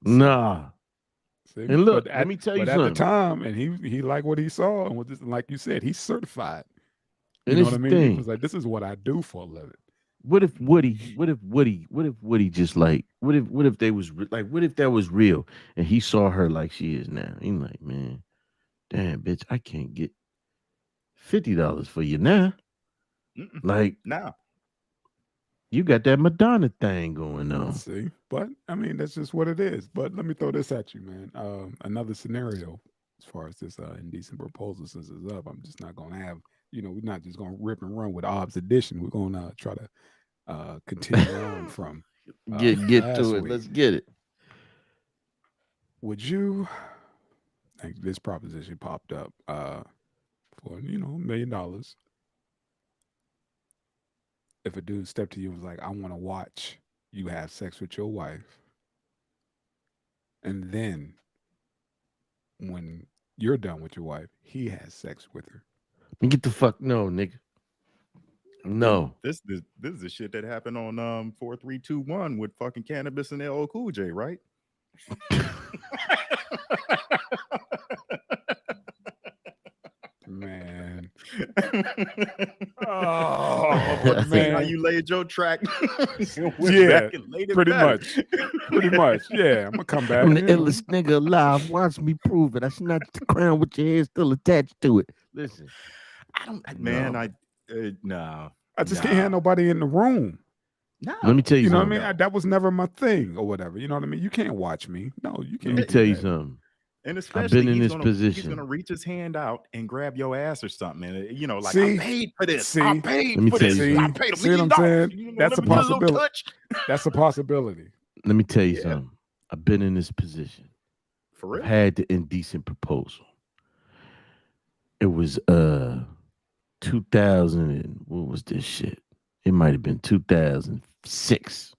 Nah. See? And look, But let me tell you at the something. time, and he liked what he saw, and like you said, he's certified. You And know it's what I the mean? He thing. was like, "This is what I do for a living." What if Woody just like what if they was like what if that was real and he saw her like she is now? He's like, man, damn bitch, I can't get $50 for you now. Mm-mm. Like Now, you got that Madonna thing going on. See, but I mean, that's just what it is. But let me throw this at you, man. Another scenario as far as this indecent proposal, since it's up, I'm just not gonna have. We're not just gonna rip and run with Aubs edition. We're gonna try to continue on from Get last to it. week. Let's get it. Would you? Like this proposition popped up for $1 million. If a dude stepped to you and was like, "I want to watch you have sex with your wife," and then when you're done with your wife, he has sex with her. Get the fuck no, nigga. No. This is the shit that happened on 4321 with fucking Cannabis and LL Cool J, right? Man. Oh man, how you laid your track? Yeah, pretty much. Yeah, I'm gonna come back. I'm the you know. illest nigga alive. Watch me prove it. I snatched the crown with your hair still attached to it. Listen, I don't, man. No. Nah. I just can't have nobody in the room. No. Let me tell you You know something. what I mean? That was never my thing or whatever. You know what I mean? You can't watch me. No, you can't. Let me do tell you that. something. And I've especially been in he's this gonna, position. He's gonna reach his hand out and grab your ass or something. And you know, like See? I paid for this. See? I paid Let me for tell this. you I something. paid $1 See what I'm million. saying? You know, That's let a me get little possibility. touch. That's a possibility. Let me tell you Yeah. something. I've been in this position. For real. I've had the indecent proposal. It was 2000 and what was this shit? It might have been 2006.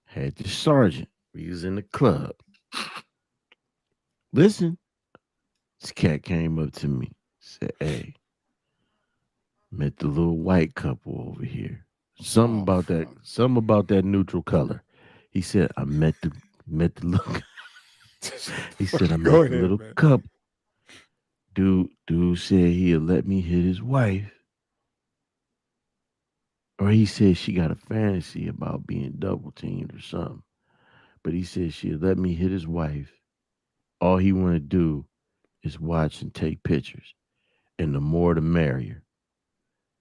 Had the sergeant. We was in the club. Listen, this cat came up to me, said, "Hey, met the little white couple over here. Something about that neutral color." He said, "I met the little." He said, "I met Go the ahead, little man. couple." Dude said he'll let me hit his wife. Or he said she got a fantasy about being double teamed or something. But he said she'll let me hit his wife. All he want to do is watch and take pictures. And the more the merrier.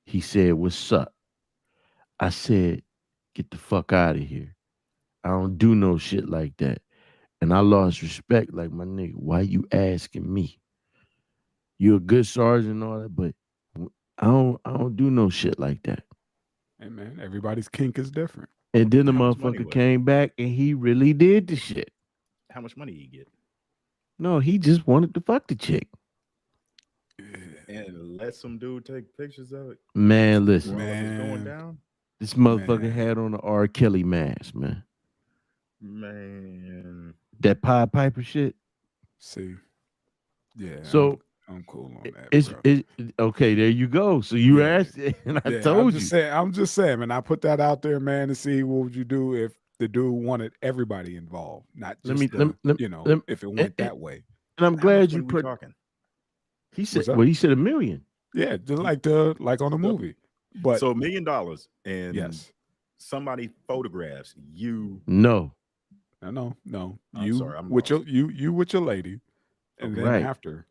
He said, "What's up?" I said, "Get the fuck out of here. I don't do no shit like that." And I lost respect, like, my nigga, why you asking me? You're a good sergeant and all that, but I don't do no shit like that. Hey man, everybody's kink is different. And then the How much money motherfucker was it? came back and he really did the shit. How much money you get? No, he just wanted to fuck the chick. And let some dude take pictures of it. Man, listen. While it was going Man. down. This motherfucker Man. had on the R. Kelly mask, man. Man. That Pied Piper shit. See. Yeah. So I'm cool on that. it's bro. okay, there you go. So you Yeah. asked it, and I Yeah, told you. I'm just saying, man. I put that out there, man, to see what would you do if the dude wanted everybody involved, not Let just me- let- you know, let- if it went that way. And I'm How glad much you money we put. talking? He said, What's up? well, he said $1 million. Yeah, just like on a movie. But So $1 million and yes, somebody photographs you. No, no. I'm You sorry, I'm with lost. you with your lady, and Okay. then Right. after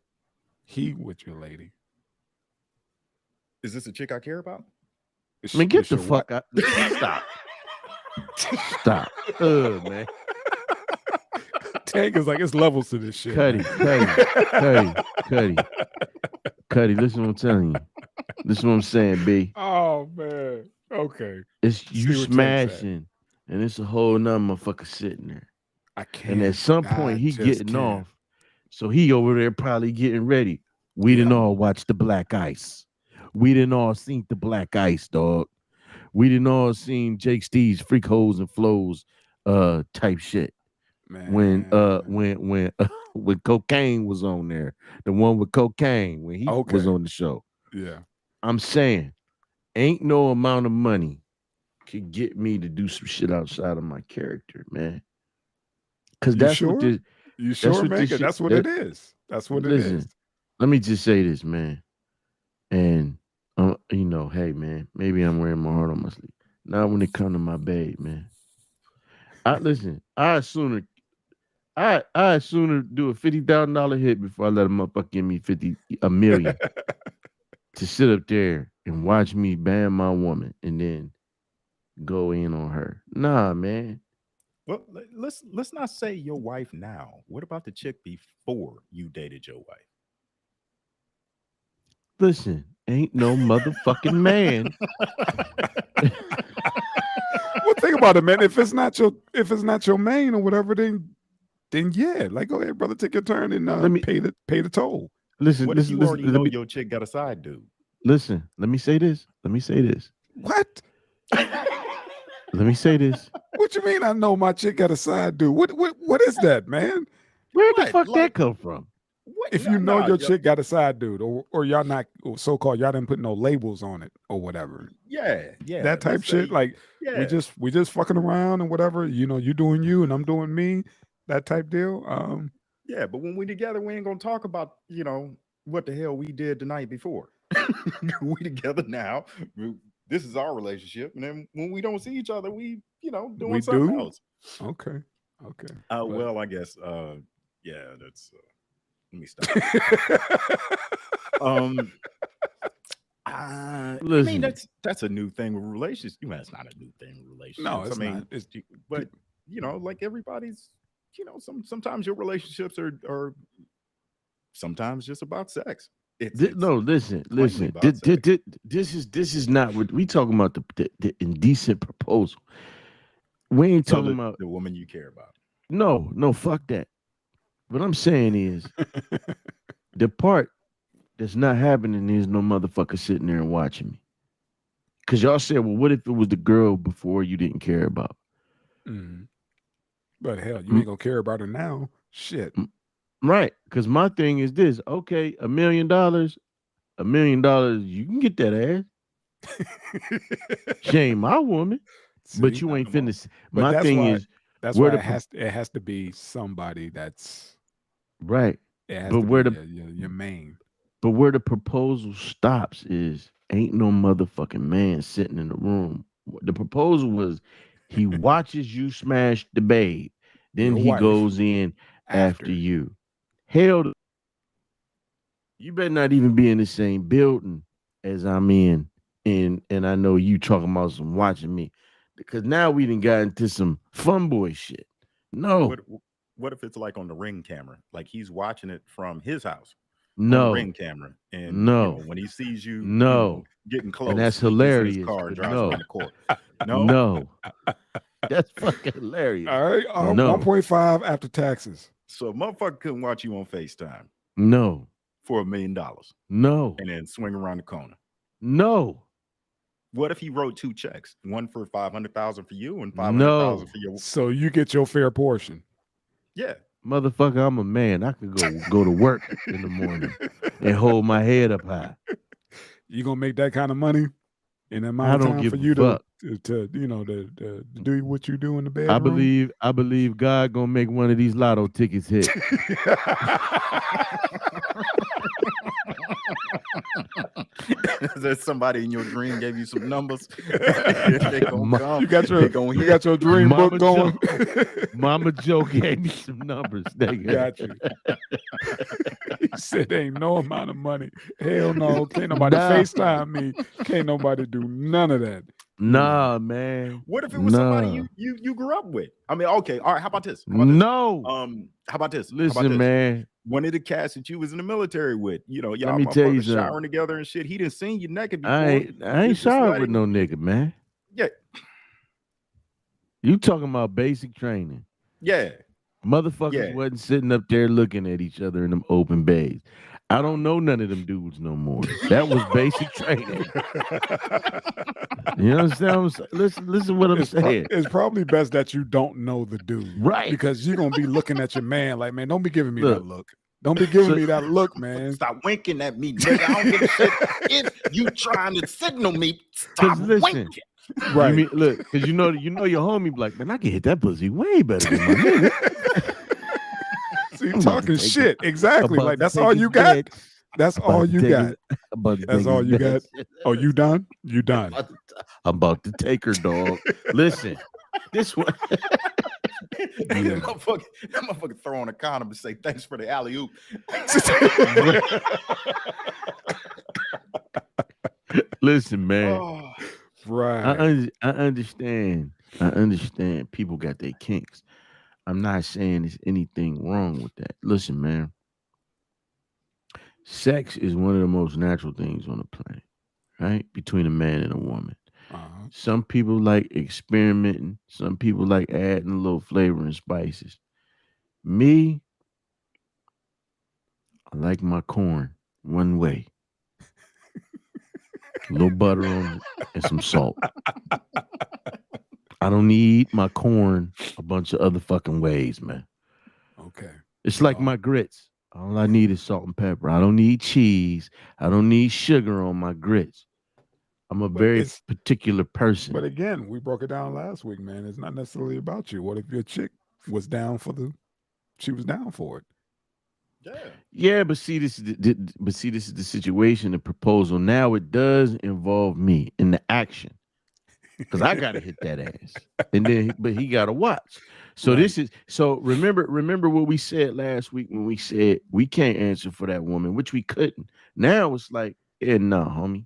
he with your lady. Is this a chick I care about? It's- I mean, get it's the your fuck out. Stop. Stop. Man. Tank is like it's levels to this shit. Cuddy, man. Cuddy, listen to what I'm telling you. Listen to what I'm saying, B. Oh man. Okay. It's See you where Tank's at. smashing, and it's a whole nother motherfucker sitting there. I can't. And at some I point, he just getting can't. off. So he over there probably getting ready. We didn't Yeah. all watch the Black Ice. We didn't all seen the Black Ice, dog. We didn't all seen Jake Steve's Freak Holes and Flows type shit. Man. When Cocaine was on there. The one with Cocaine when he was Okay. on the show. Yeah. I'm saying, ain't no amount of money could get me to do some shit outside of my character, man. Because You that's sure? what this. You sure, what man? this 'Cause shit- that's what that- it is. That's what it Listen, is. let me just say this, man. And you know, hey, man, maybe I'm wearing my heart on my sleeve. Now, when it come to my babe, man, I sooner do a $50,000 hit before I let a motherfucker give me $1 million to sit up there and watch me ban my woman and then go in on her. Nah, man. Well, let's not say your wife now. What about the chick before you dated your wife? Listen, ain't no motherfucking man. Well, think about it, man. If it's not your main or whatever, then yeah, like go ahead, brother, take your turn and pay the toll. Listen, What if you already know your chick got a side dude? Listen, let me say this. What? Let me say this. What you mean? I know my chick got a side dude. What is that, man? Where the What? fuck Like- that come from? What? If No, you know no, your chick got a side dude, or y'all not, or so-called, y'all didn't put no labels on it or whatever. yeah. That type Let's shit. say, Like we yeah, just fucking around and whatever. You know, you doing you and I'm doing me. That type deal. yeah. But when we together, we ain't gonna talk about what the hell we did the night before. We together now. This is our relationship, and then when we don't see each other, we doing We something do. else. Okay. Okay. Well, I guess. Yeah. That's. Let me stop. Um. I mean, Listen, that's a new thing with relationships. Well, it's not a new thing with No, relationships. it's not. It's But like everybody's, sometimes your relationships are sometimes just about sex. It's no, listen, plainly listen. about sex. This is not what we talking about. The indecent proposal. We ain't So talking about. the woman you care about. No, fuck that. What I'm saying is the part that's not happening is no motherfucker sitting there and watching me. Cause y'all said, well, what if it was the girl before you didn't care about? Mhm. But hell, you ain't gonna care about her now. Shit. Right. Cause my thing is this. Okay, $1 million, $1 million, you can get that ass. She ain't my woman, but See, you ain't Come on. finna. but My thing is that's where why the it has to be somebody that's right, it has but to be where the your main. but where the proposal stops is ain't no motherfucking man sitting in the room. The proposal was he watches you smash the babe, then Your he wife goes in after after. you. Hell, you better not even be in the same building as I'm in, and I know you talking about some watching me, because now we done got into some fun boy shit. No, What if it's like on the Ring camera? Like he's watching it from his house on the no, Ring camera, and no, when he sees you, no, getting and close, that's he gets in his hilarious. car and But drives no, around the court. No, no, that's fucking hilarious. All right, No, 1.5 after taxes. so a motherfucker couldn't watch you on FaceTime no, for $1 million no, and then swing around the corner. no, What if he wrote 2 checks, one for 500,000 for you and 500,000 no, for your? So you get your fair portion. Yeah, motherfucker. I'm a man. I could go to work in the morning and hold my head up high. You gonna make that kind of money in that amount I of don't time give for a you fuck. to do what you do in the I bedroom? believe God gonna make one of these lotto tickets hit. that somebody in your dream gave you some numbers. They gonna come. You got They gonna you hit. got your dream book Mama going. Mama Joe gave me some numbers. Nigga. Got you. He said ain't no amount of money. Hell no. Can't nobody Nah. FaceTime me. Can't nobody do none of that. Nah, man. What if it was somebody Nah. you grew up with? I mean, okay, all right. How about this? No. How about this? Listen, man. One of the cats that you was in the military with, y'all Let me tell you motherfuckers something. showering together and shit. He didn't seen you naked before. I ain't Just showered let with him- no nigga, man. Yeah, You talking about basic training. yeah. Motherfuckers Yeah. wasn't sitting up there looking at each other in them open bays. I don't know none of them dudes no more. That was basic training. You understand what I'm saying? Listen what I'm saying. It's probably best that you don't know the dude. Right. Because you're gonna be looking at your man like, man, don't be giving me Look. that look. Don't be giving me that look, man. Stop winking at me, nigga. I don't give a shit if you trying to signal me. Stop 'Cause listen, winking. Right. You mean, look, because you know your homie be like, man, I can hit that pussy way better than my nigga. So you I'm about to talking take shit. Exactly. About Like to that's take all his you got. bed. That's About all to you take got. his- about to That's take all his you bed. got. Oh, you done? You done. I'm about to take her, dog. Listen, this one. Yeah. that motherfucker throw on a condom and say thanks for the alley oop. Listen, man. Oh, Right. I understand. I understand people got their kinks. I'm not saying there's anything wrong with that. Listen, man. Sex is one of the most natural things on the planet, right? Between a man and a woman. Uh-huh. Some people like experimenting. Some people like adding a little flavor and spices. Me, I like my corn one way. A little butter on it and some salt. I don't need my corn a bunch of other fucking ways, man. Okay. It's like Well, my grits. All I need is salt and pepper. I don't need cheese. I don't need sugar on my grits. I'm a But very it's particular person. but again, we broke it down last week, man. It's not necessarily about you. What if your chick was down for she was down for it? Yeah. Yeah, but see, this is this is the situation. The proposal now it does involve me in the action because I gotta hit that ass, and then but he gotta watch. So Right. this is so remember what we said last week when we said we can't answer for that woman, which we couldn't. Now it's like, yeah, no, homie.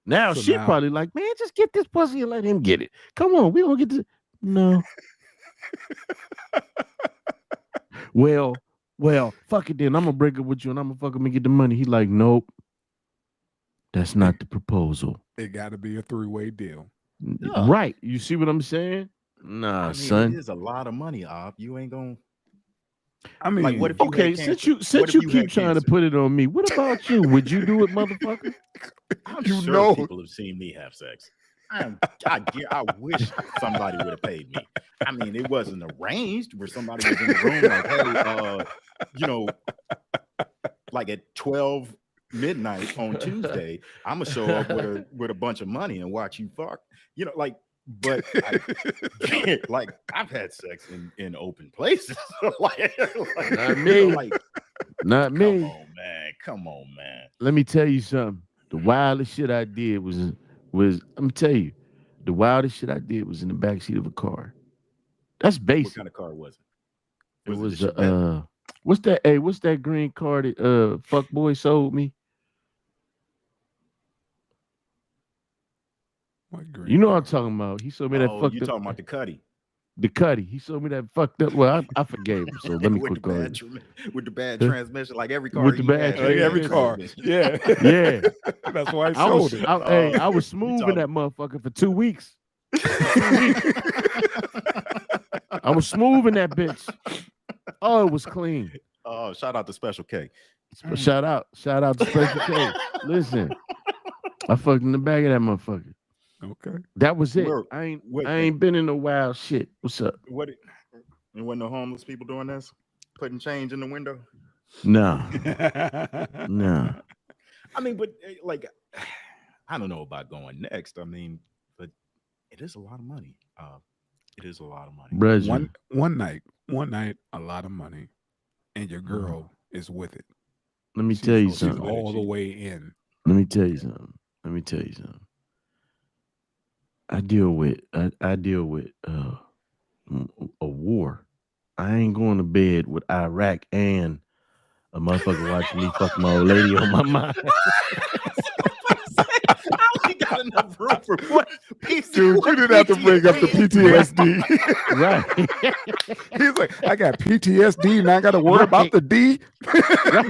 Now So she now probably like, man, just get this pussy and let him get it. Come on, we don't get this. No. Well, fuck it then. I'm gonna break up with you and I'm gonna fuck him and get the money. He like, nope, that's not the proposal. it got to be a three-way deal. Yeah. Right. You see what I'm saying? Nah, I mean, son. it is a lot of money, Ob. You ain't gonna I mean, like. What if you Okay, had since cancer? you What since if you you keep had trying to cancer? put it on me, what about you? Would you do it, motherfucker? I'm You sure know- people have seen me have sex. I wish somebody would have paid me. I mean, it wasn't arranged where somebody was in the room like, hey, you know, like at 12 midnight on Tuesday, I'm gonna show up with a bunch of money and watch you fuck. You know, like, but like I've had sex in open places. like, Not you me. know, like, Not come me. on, man. Come on, man. Let me tell you something. The wildest shit I did was let me tell you, the wildest shit I did was in the backseat of a car. That's What basic. kind of car was it? It Was was it a Chevette? what's that green car that fuck boy sold me? what green You know what I'm car? talking about. He sold me that Oh, fucked you up talking about the Cuddy the Cuddy. He sold me that fucked up. Well, I forgave him, so let me with quit the calling bad it. with the bad Huh? transmission, like every car With the he bad had. Like he had every a car. transmission. Yeah. Yeah. That's why he I was sold it. I was You smoothing talking- that motherfucker for 2 weeks. I was smoothing that bitch. Oh, it was clean. Oh, shout out to Special K. Shout out to Special K. Listen, I fucked in the back of that motherfucker. Okay. That was it. Where- I what- ain't been in no wild shit. What's up? What? And when the homeless people doing this, putting change in the window. Nah. Nah. I mean, but like, I don't know about going next. I mean, but it is a lot of money. It is a lot of money. Brother. One night, a lot of money, and your girl is with it. Let me tell you She's something. all the way in. Let me tell you something. I deal with a war. I ain't going to bed with Iraq and a motherfucker watching me fuck my old lady on my mind. I only got enough room for what? Dude, you didn't have to bring up the PTSD. Right. He's like, I got PTSD and I got to worry about the D.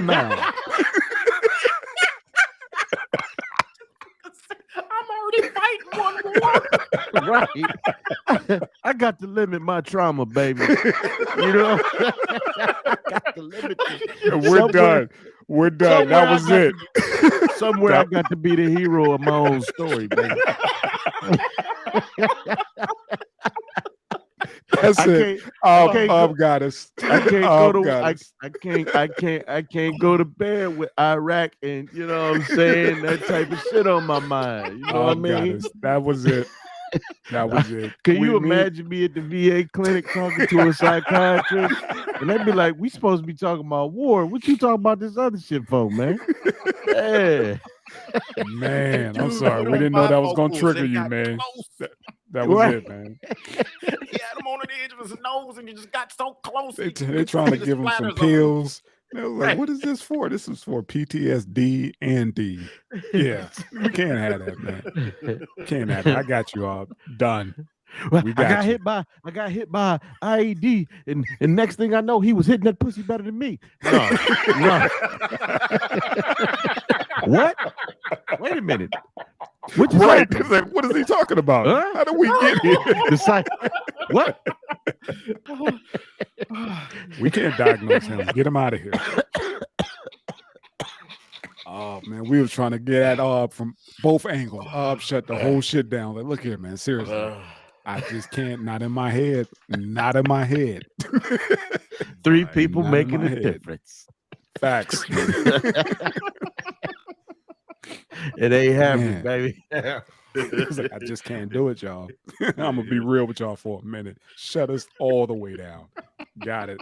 Nah. I'm already fighting one war. Right. I got to limit my trauma, baby. You know? I got to limit it. We're Somewhere- done. We're done. somewhere That was I got it. Somewhere I got to be the hero of my own story, baby. That's I it. can't go- Got us. I can't go to got us. I can't go to bed with Iraq and you know what I'm saying, that type of shit on my mind. You know what I Got mean? us. That was it. That was it. Can you Me- imagine me at the VA clinic talking to a psychiatrist? And they'd be like, we supposed to be talking about war. What you talking about this other shit for, man? Yeah. Man, I'm Dude, sorry. put We on didn't know that was bifocals going to trigger and you, got man. close. That was Right. it, man. He had him on the edge of his nose, and you just got so close. They you trying could to see the give him some splatters of it. pills. They was like, Right. what is this for? This is for PTSD and D. Yeah, we can't have that, man. Can't have that. I got you all done. Well, We I got got you. hit by IED, and next thing I know, he was hitting that pussy better than me. No. What? Wait a minute. What just Right. happened? It's like, what is he talking about? Huh? How did we get here? The psych. What? We can't diagnose him. Get him out of here. Oh man, we was trying to get at from both angles. Shut the whole shit down. Like, look here, man. Seriously, I just can't. Not in my head. Not in my head. Three Right, people not in making my a head. difference. Facts. It ain't happening, Man. baby. It's like, I just can't do it, y'all. I'm gonna be real with y'all for a minute. Shut us all the way down. Got it.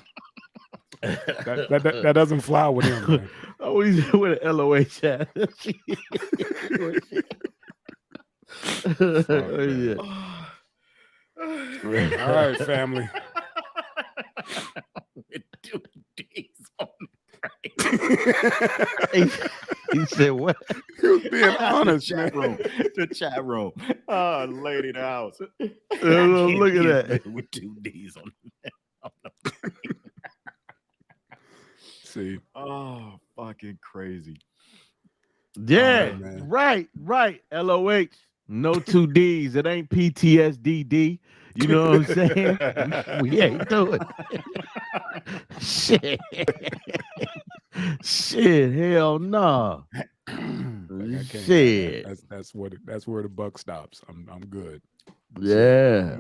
That doesn't fly with him, man. Oh, he's with an LOA chat. man. All right, family. With 2 D's on He said, "What?" He was being honest, the man. chat room. The chat room. Lady in the house. Look at that. With 2 D's on See, Oh, fucking crazy. Yeah, man. right. LOH, no 2 D's. It ain't PTSDD. You know what I'm saying? we ain't doing it. Shit, hell no. Like, I can't have Shit. that. That's where the buck stops. I'm good. Yeah.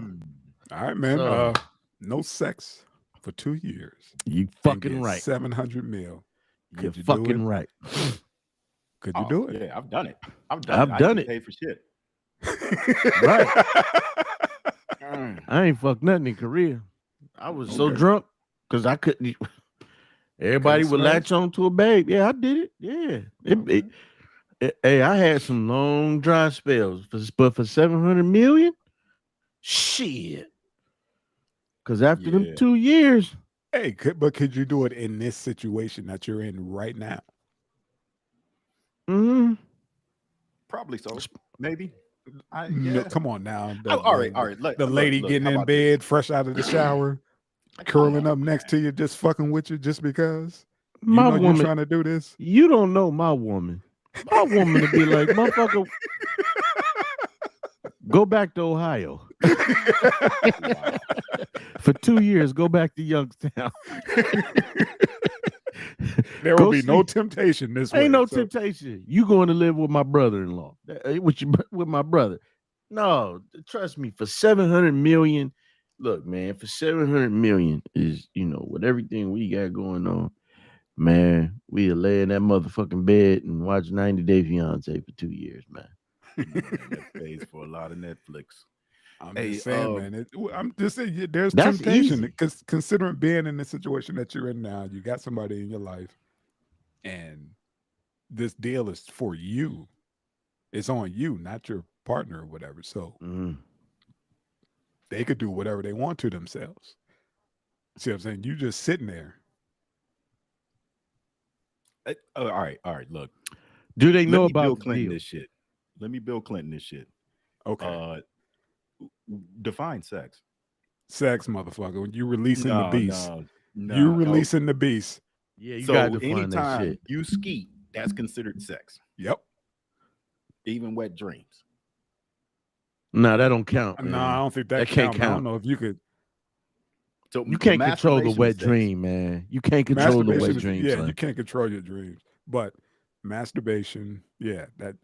All right, man. So- No sex for 2 years. You And fucking get right. 700 mil. You're Could you do fucking it? right. Could you do it? Yeah, I've done it. I've I done ain't it. Paid for shit. Right. I ain't fucked nothing in Korea. I was so Okay. drunk because I couldn't. Everybody Couldn't would smash? latch on to a babe. Yeah, I did it. Yeah. Hey, I had some long dry spells, but for 700 million, shit. Because after them Yeah. 2 years, Hey, but could you do it in this situation that you're in right now? Probably so. Maybe. No, come on now. All right. Look, The lady look, getting how in about this? bed, fresh out of the shower, Come curling on, up next to you, just fucking with you, just because my you know you're woman, trying to do this. you don't know my woman. My woman to be like, motherfucker, go back to Ohio. For 2 years, go back to Youngstown. There Go will be no sleep. temptation this way. Ain't no so- temptation. You going to live with my brother-in-law, with my brother. No, trust me. For 700 million, look, man. For 700 million is with everything we got going on, man. We'll lay in that motherfucking bed and watch 90 Day Fiance for 2 years, man. That pays for a lot of Netflix. I'm Hey, just saying, man. I'm just saying, there's That's temptation easy. because considering being in the situation that you're in now, you got somebody in your life, and this deal is for you. It's on you, not your partner or whatever. So they could do whatever they want to themselves. See what I'm saying? You just sitting there. All right. Look, Do they let know me about Bill the Clinton deal? this shit. Let me Bill Clinton this shit. Okay. Define sex. Sex, motherfucker. When you releasing the beast. No, you releasing the beast. Yeah, you So got to define that anytime shit. you skeet, that's considered sex. Yep. Even wet dreams. No, that don't count. No, Man. I don't think that That can't count. I don't count. know if you could. So You can't control the masturbation wet is sex. dream, man. You can't control the wet Masturbation is- dream. Yeah, son. you can't control your dreams. But masturbation, yeah, that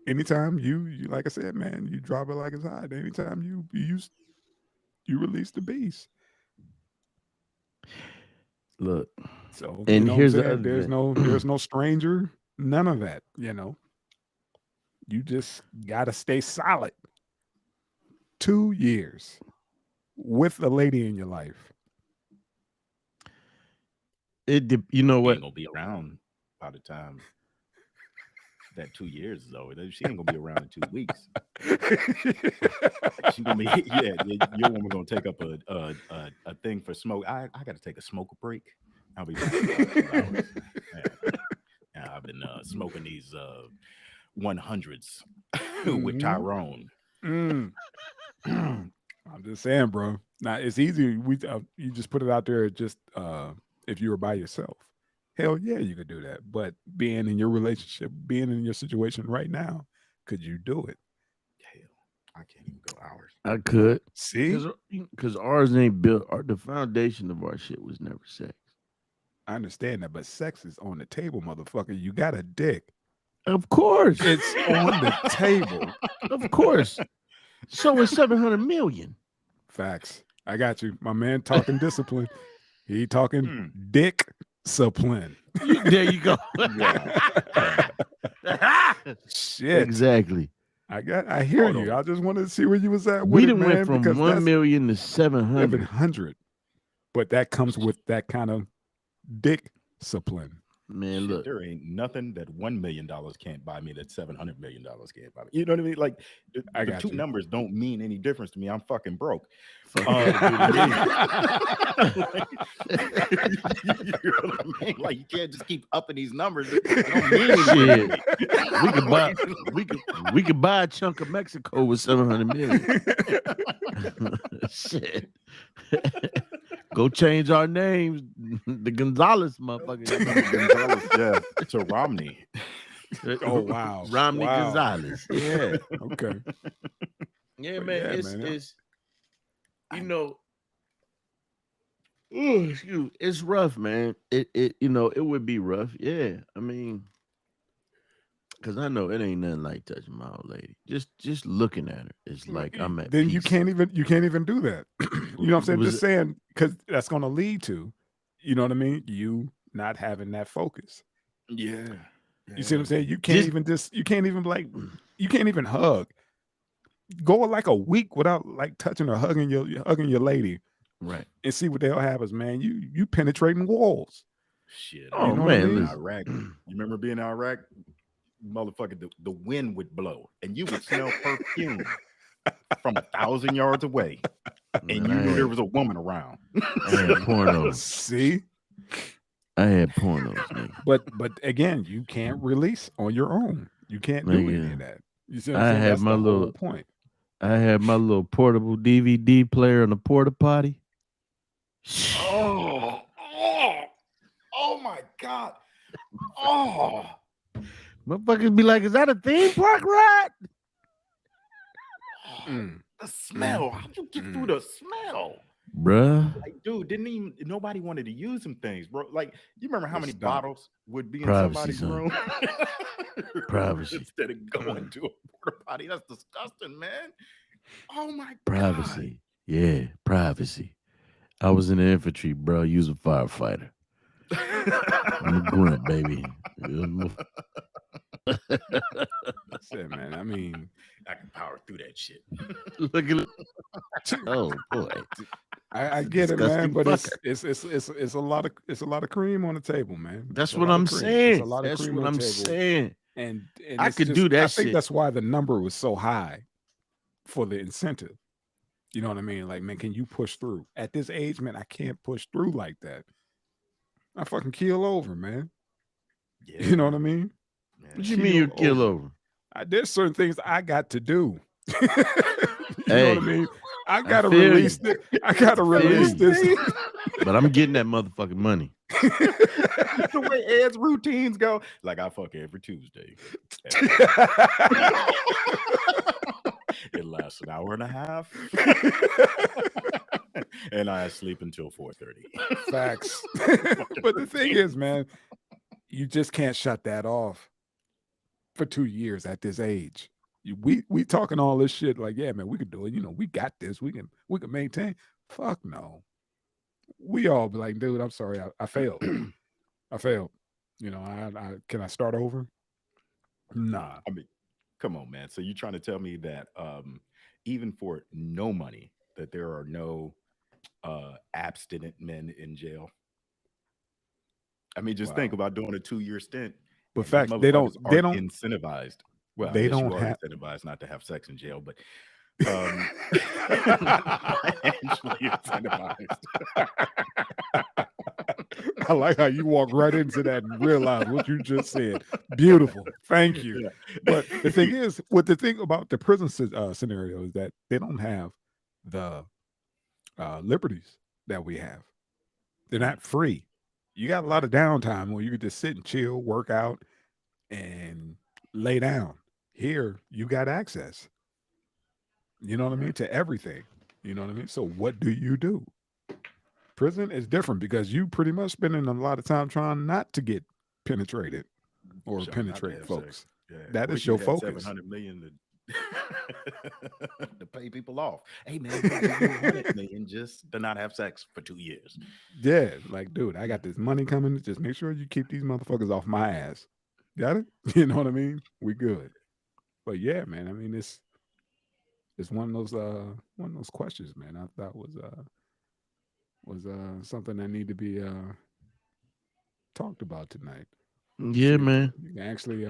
anytime you like I said, man, you drop it like it's hot. Anytime you release the beast. Look, So and you know here's what the I'm saying? other thing. There's no stranger, none of that, You just gotta stay solid. 2 years with a lady in your life. You know She what? ain't gonna be around by the time that 2 years is over. She ain't gonna be around in 2 weeks. She gonna be your woman gonna take up a thing for smoke. I gotta take a smoke break. I'll be back in about 2 hours. Yeah, I've been smoking these 100s with Tyrone. I'm just saying, bro. Now it's easy. You just put it out there. Just if you were by yourself, hell yeah, you could do that. But being in your relationship, being in your situation right now, could you do it? Hell, I can't even go hours. I could. See, Because ours ain't built. The foundation of our shit was never sex. I understand that, but sex is on the table, motherfucker. You got a dick. Of course. It's on the table. Of course. So it's 700 million. Facts. I got you. My man talking discipline. He talking dick Indiscipline. There you go. Shit. Exactly. I hear Hold you. on. I just wanted to see where you was at with We it, done man, went from because 1 that's million to 700. 700. But that comes with that kind of dick discipline. Man, Shit, look. there ain't nothing that $1 million can't buy me that $700 million can't buy me. You know what I mean? Like I the got two you. numbers don't mean any difference to me. I'm fucking broke. Fuck You know that. what I mean? Like you can't just keep upping these numbers. It don't mean anything to Shit. me. We could buy a chunk of Mexico with 700 million. Shit. Go change our names. The Gonzalez motherfucker. Gonzalez, yeah, to Romney. Oh, wow. Romney Wow. Gonzalez. Yeah. Okay. Yeah, But man. yeah, It's man. it's you know. Ooh, excuse, it's rough, man. It it would be rough. Yeah. I mean, because I know it ain't nothing like touching my old lady. Just looking at her, it's like I'm at Then peace. you can't even do that. You know what I'm saying? Was Just saying, because that's going to lead to, you know what I mean? You not having that focus. Yeah. You see what I'm saying? You can't you can't even like, you can't even hug. Go like a week without like touching or hugging your lady Right. and see what the hell happens, man. You penetrating walls. Shit. Oh, You know what I man, mean? In listen. Iraq. You remember being in Iraq? Motherfucker, the wind would blow and you would smell perfume from 1,000 yards away. And Man, you I knew had- there was a woman around. I had pornos. See? I had pornos, nigga. But again, you can't release on your own. You can't do any Nigga, of that. You see what I I'm saying? had That's my the whole little- point. I had my little portable DVD player in the porta potty. Oh my God. Oh, Motherfuckers be like, is that a theme park ride? Mm. the smell. How'd you get through the smell? Bruh. Like, dude, nobody wanted to use some things, bro. Like, you remember how It's many dumb. bottles would be in Privacy, somebody's son. room? Privacy. Instead of going to a porta potty. That's disgusting, man. Oh my Privacy. Yeah, privacy. I was in the infantry, bro. You was a firefighter. I'm a grunt, baby. That's it, man. I mean, I can power through that shit. Look at it. Oh boy. I get it, man, Disgusting but fucker. it's a lot of cream on the table, man. That's It's a what lot of I'm cream. saying. It's a lot of That's cream what on I'm the table. saying. And I it's could just- do that I think shit. that's why the number was so high for the incentive. You know what I mean? Like, man, can you push through? At this age, man, I can't push through like that. I fucking keel over, man. Yeah, You know what I mean? What you mean you Keel kill over? There's certain things I got to do. You know Hey, what I mean? I gotta feel release you. this. I gotta release you. this. But I'm getting that motherfucking money. the way Ed's routines go. Like, I fuck every Tuesday. It lasts an hour and a half. And I sleep until 4:30. Facts. But the thing is, man, you just can't shut that off for 2 years at this age. We talking all this shit like, yeah, man, we could do it. You know, we got this. We can maintain. Fuck no. We all be like, dude, I'm sorry, I failed. I failed. You know, I can I start over? Nah. I mean, come on, man. So you trying to tell me that even for no money, that there are no abstinent men in jail? I mean, just think about doing a 2-year stint. But and fact, these they don't motherfuckers aren't incentivized. Well, they I guess don't you are have- incentivized not to have sex in jail, but financially incentivized. I like how you walk right into that and realize what you just said. Beautiful. Thank you. But the thing is, what the thing about the prison scenario is that they don't have the liberties that we have. They're not free. You got a lot of downtime where you can just sit and chill, work out, and lay down. Here, you got access. You know what I mean? To everything. You know what I mean? So what do? Prison is different because you pretty much spending a lot of time trying not to get penetrated or Sure, not to penetrate have folks. sex. Yeah. That I is wish you your had focus. 700 million to pay people off. Hey man, we'll give you 100 million just to not have sex for 2 years. Yeah, like, dude, I got this money coming. Just make sure you keep these motherfuckers off my ass. Got it? You know what I mean? We good. But yeah, man. I mean, it's one of those questions, man. I thought was something that need to be talked about tonight. See Yeah, if man. you can actually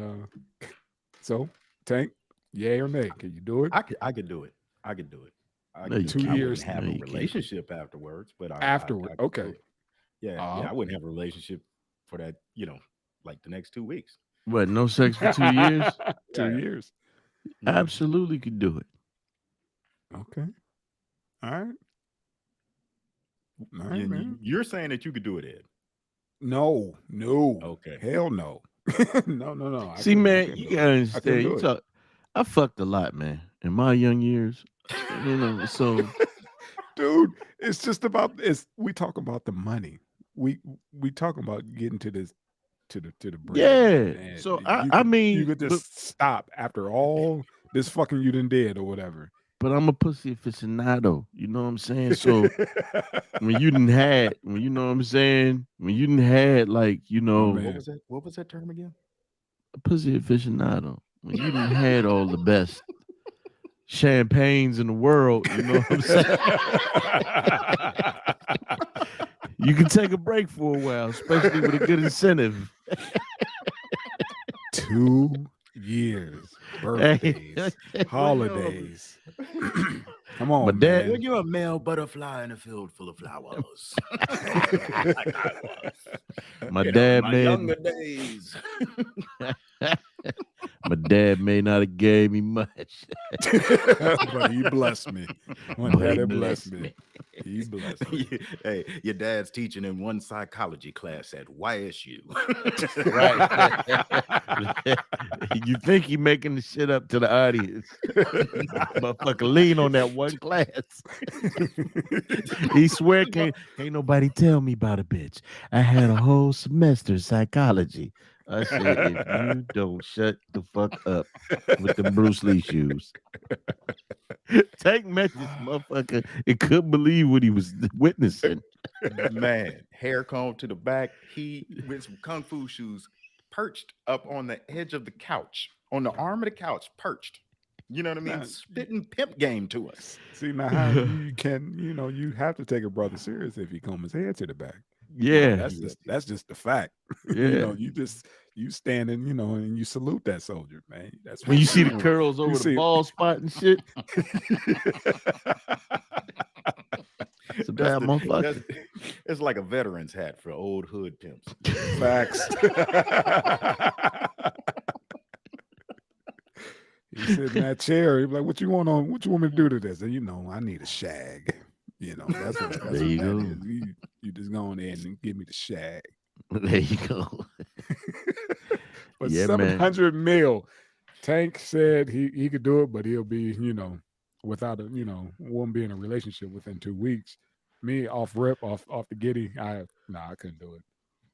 so Tank, yay or nay? Can you do it? I could do it. I could do it. I No, could you do it. I can't. wouldn't years. have No, a you can't. relationship afterwards, but Afterward. I could do Okay. it. Yeah, Uh, I wouldn't have a relationship for that, like the next 2 weeks. What? No sex for 2 years? 2 years. Absolutely could do it. Okay. All right. All right, You, man. you're saying that you could do it, Ed. No. Okay. Hell no. No. See, man, couldn't you do gotta it. I understand. couldn't You do it. talk. I fucked a lot, man, in my young years. So Dude, it's just about we talk about the money. We talk about getting to this to the bread. yeah. Man. So You I could, mean, you could just stop after all this fucking you done did or whatever. but I'm a pussy aficionado. You know what I'm saying? So when you didn't had, when you know what I'm saying, when you didn't had like man. What was that? What was that term again? a pussy aficionado, when you didn't had all the best champagnes in the world, you know what I'm saying? You can take a break for a while, especially with a good incentive. 2 years, birthdays, holidays. Come on, My dad- man. You're a male butterfly in a field full of flowers. My dad my made younger days. my dad may not have gave me much. But he blessed me. When But he daddy blessed blessed me. He blessed me. Hey, your dad's teaching in one psychology class at YSU. Right. You think he making the shit up to the audience. Motherfucker lean on that one class. He swear can't nobody tell me about a bitch. I had a whole semester of psychology. I said, if you don't shut the fuck up with the Bruce Lee shoes. Tank met this motherfucker and couldn't believe what he was witnessing. Man, hair comb to the back. He with some kung fu shoes, perched up on the edge of the couch, on the arm of the couch, perched. You know what I mean? Nah, Spitting pimp game to us. See now how you can, you have to take a brother serious if he comb his head to the back. Yeah. That's just the fact. Yeah. You standing, and you salute that soldier, man. That's When you what see the do. curls over see the it. ball spot and shit, it's a bad motherfucker. It's like a veteran's hat for old hood pimps. Facts. He sit in that chair. He's like, "What you want on? What you want me to do to this?" And I need a shag. That's what There you that go. is. You just go on there and give me the shag. There you go. But Yeah, man. 700 mil. Tank said he could do it, but he'll be, without won't be in a relationship within 2 weeks. Me off the giddy, I couldn't do it.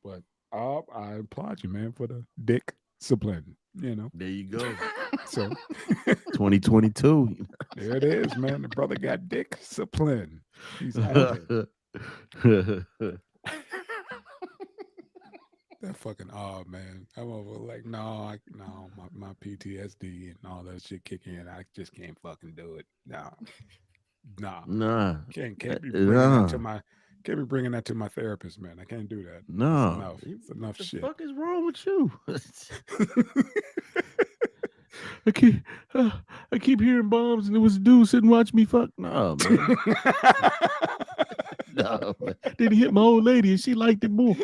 But I applaud you, man, for the dick discipline. There you go. So 2022. there it is, man. The brother got dick discipline. He's out there. That fucking man. I'm over like, no, my PTSD and all that shit kick in. I just can't fucking do it. Nah. Nah. Can't be bringing that to my therapist, man. I can't do that. No. It's enough What the shit. fuck is wrong with you? I keep hearing bombs and it was a dude sitting watching me fuck. No, man. No, man. Then he hit my old lady and she liked it more.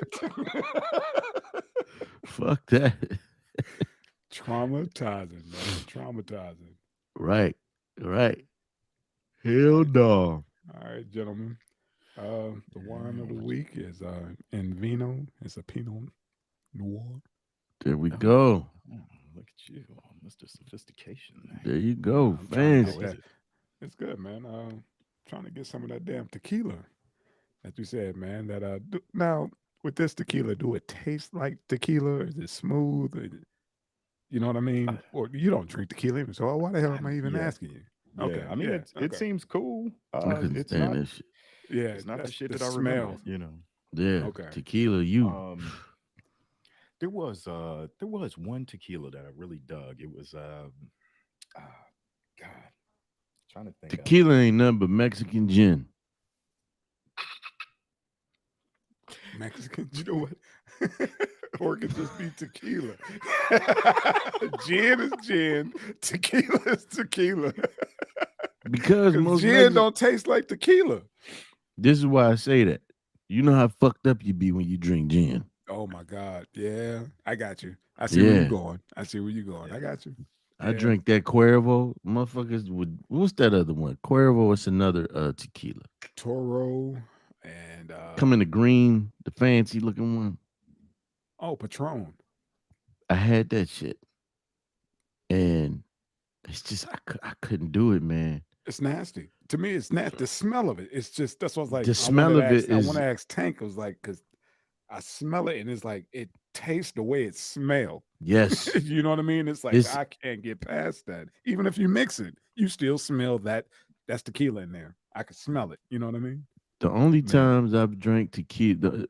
Fuck that. Traumatizing, man. Traumatizing. Right. Hell no. All right, gentlemen. The wine of the week is in vino. It's a Pinot Noir. There we go. Look at you, Mr. Sophistication. There you go. I'm trying to Fans. get that. It's good, man. Trying to get some of that damn tequila. That you said, man. Now with this tequila, do it taste like tequila? Or is it smooth? Or, You know what I mean? Or you don't drink tequila, so why the hell am I even Yeah. asking you? Yeah, Okay, I mean, yeah, it okay. seems cool. I couldn't It's stand not. that shit. Yeah, It's not the that's shit the that I remember. smell. Yeah, Okay. tequila. You Um, there was one tequila that I really dug. It was ah, God, trying to think of it. tequila ain't nothing but Mexican gin. Mexican, you know what? Or it could just be tequila. Gin is gin, tequila is tequila. Because Because most gin Mexicans. don't taste like tequila. This is why I say that. You know how fucked up you be when you drink gin. Oh my God. Yeah, I got you. I see where Yeah. you're going. I see where you're going. I got you. I Yeah. drink that Cuervo. Motherfuckers would. What's that other one? Cuervo is another tequila. Toro and Come in the green, the fancy looking one. oh, Patron. I had that shit, and it's just I couldn't do it, man. It's nasty. To me, it's not the smell of it. It's just that's what I was like. The smell of it I is want to ask Tank. I was like, because I smell it and it's like it tastes the way it smell. yes. You know what I mean? It's like It's I can't get past that. Even if you mix it, you still smell that. That's tequila in there. I can smell it. You know what I mean? the only Man. times I've drank tequila.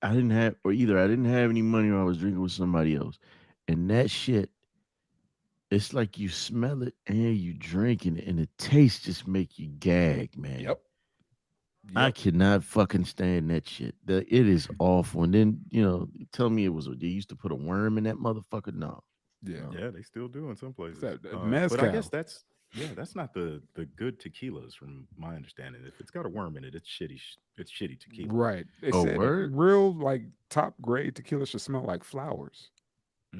I didn't have, or either I didn't have any money or I was drinking with somebody else, and that shit. It's like you smell it and you drinking it, and the taste just make you gag, man. Yep. I Yep. cannot fucking stand that shit. It is awful. And then tell me it was they used to put a worm in that motherfucker. No, Yeah. Yeah, they still do in some places. That But I mezcal. guess that's not the good tequilas from my understanding. If it's got a worm in it, it's shitty. It's shitty tequila. Right. They Oh, said word? real like top grade tequila should smell like flowers.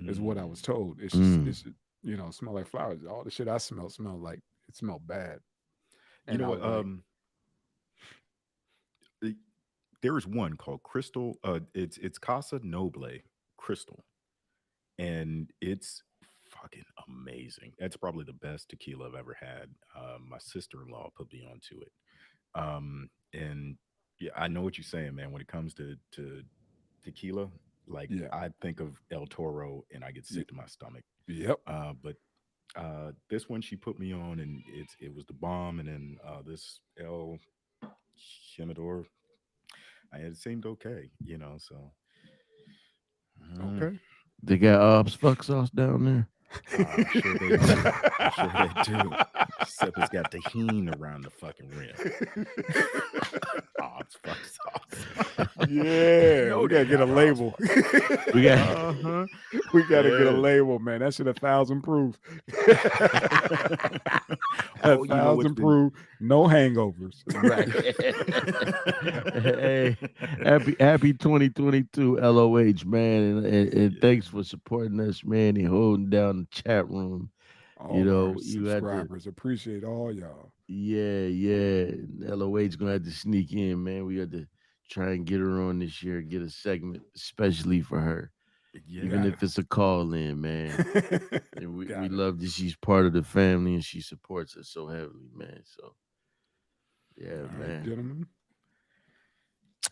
Is what I was told. It should smell like flowers. All the shit I smell like it smelled bad. You And know I what? was like, There is one called Crystal. It's Casa Noble Crystal, and it's fucking amazing. That's probably the best tequila I've ever had. My sister-in-law put me onto it. And yeah, I know what you're saying, man. When it comes to tequila, like yeah. I think of El Toro and I get sick to my stomach. Yep. But this one she put me on, and it was the bomb. And then this El Jimador, it seemed okay, So Okay. they got Aubs fuck sauce down there. I'm sure they do. I'm sure they do. Except it's got tahini around the fucking rim. Aubs fuck sauce. Yeah. No, we they gotta get a got Aubs label. We got Uh-huh. We gotta get a Yeah. label, man. That shit 1,000 proof. Oh, you know what's 1,000 proof, no hangovers. right. Hey, happy 2022 LOH, man, and thanks for supporting us, man, and holding down the chat room. All You know, our you had to- subscribers appreciate all y'all. Yeah. LOH gonna have to sneak in, man. We got to try and get her on this year, get a segment especially for her. Yeah. Even Got if it's a call in, man. And we Got it. love that she's part of the family and she supports us so heavily, man. So yeah, All right, man. gentlemen.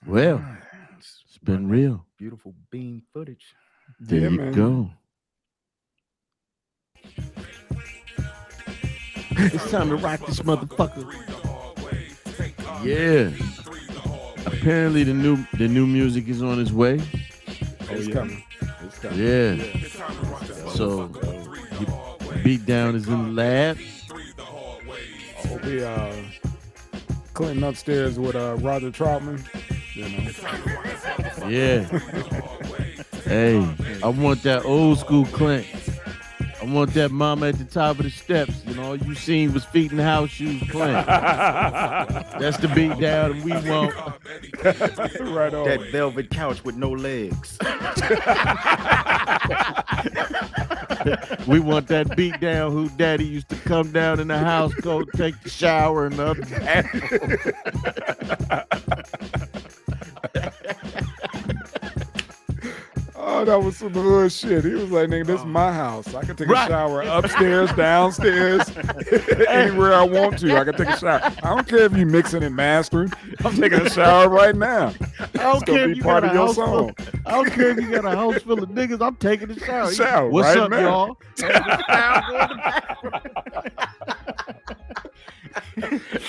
Well, it's been Run that real. beautiful bean footage. There Yeah, you man. go. It's time to rock this motherfucker. Yeah. Apparently the new music is on its way. It's coming. It's coming. Yeah. So beat down is in the lab. We'll be Clinton upstairs with Roger Troutman. Yeah. Hey, I want that old school Clint. I want that mama at the top of the steps. All you seen was feet and house shoes Clint. That's the beat down, and we want Right on. That velvet couch with no legs. we want that beat down. Who daddy used to come down in the house, go take the shower and the other Oh, that was some hood shit. He was like, nigga, this is my house. I can take a Right. shower upstairs, downstairs, anywhere I want to. I can take a shower. I don't care if you mixing and mastering. I'm taking a shower right now. I don't care if you part got of a your house full. song. I don't care if you got a house full of niggas. I'm taking a shower. Shower What's right up, now. y'all?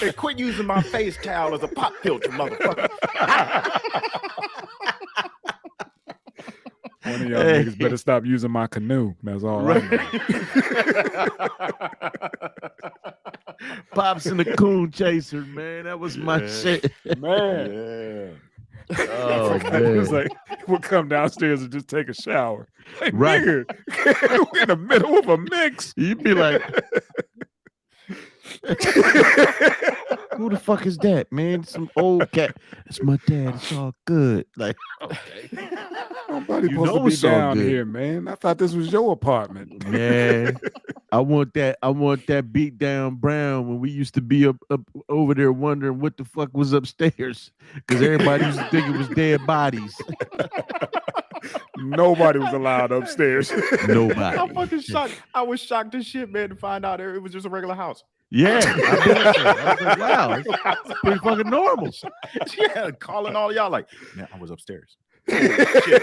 Hey, quit using my face towel as a pop filter, motherfucker. One of y'all niggas better stop using my canoe. That's all I know. Pops and the Coon Chaser, man. That was my shit. Man. Oh, He man. was like, we'll come downstairs and just take a shower. Like, Right. nigga, we're in the middle of a mix. You'd be like, who the fuck is that, man? Some old cat. It's my dad. It's all good. Like, okay. Nobody You supposed know to be it's all down good. here, man. I thought this was your apartment. Man, I want that beat down Brown when we used to be up over there wondering what the fuck was upstairs because everybody used to think it was dead bodies. Nobody was allowed upstairs. Nobody. I'm fucking shocked. I was shocked as shit, man, to find out it was just a regular house. Yeah, I bet so. I was like, wow, it's pretty fucking normal. Yeah, calling all y'all like, man, I was upstairs. Shit.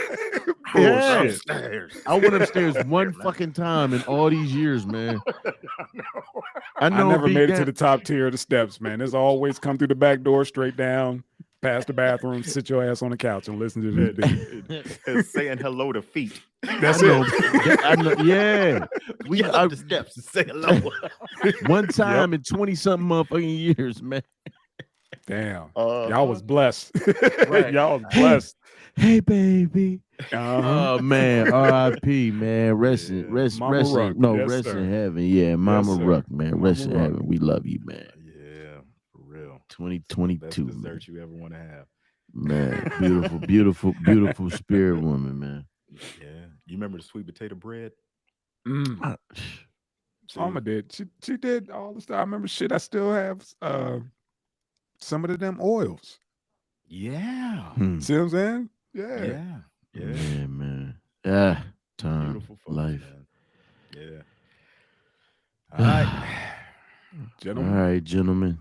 Yeah. Upstairs. I went upstairs one fucking time in all these years, man. I I know never beat made it down- to the top tier of the steps, man. It's always come through the back door, straight down, past the bathroom, sit your ass on the couch and listen to this beat. It's saying hello to feet. That's I know, it. I know, yeah. We I- up the steps and say hello. One time in 20-something motherfucking years, man. Damn. Y'all was blessed. Right. Y'all was blessed. Hey, baby. Uh-huh. Oh man, R.I.P. man. Rest in Mama Ruck. Yes, rest sir. in heaven. Yeah, Mama sir. Ruck, man. Mama Rest in Ruck. heaven. We love you, man. Yeah, for real. Best 2022, man. dessert you ever want to have. Man, beautiful, beautiful, beautiful spirit woman, man. Yeah. You remember the sweet potato bread? Mm. Mama did. She did all the stuff. I remember shit. I still have some of them oils. Yeah. See what I'm saying? Yeah. Yeah. Yeah. Yeah, man. Yeah, time, Beautiful folks, life. man. Yeah. All right. All Gentlemen. right, gentlemen.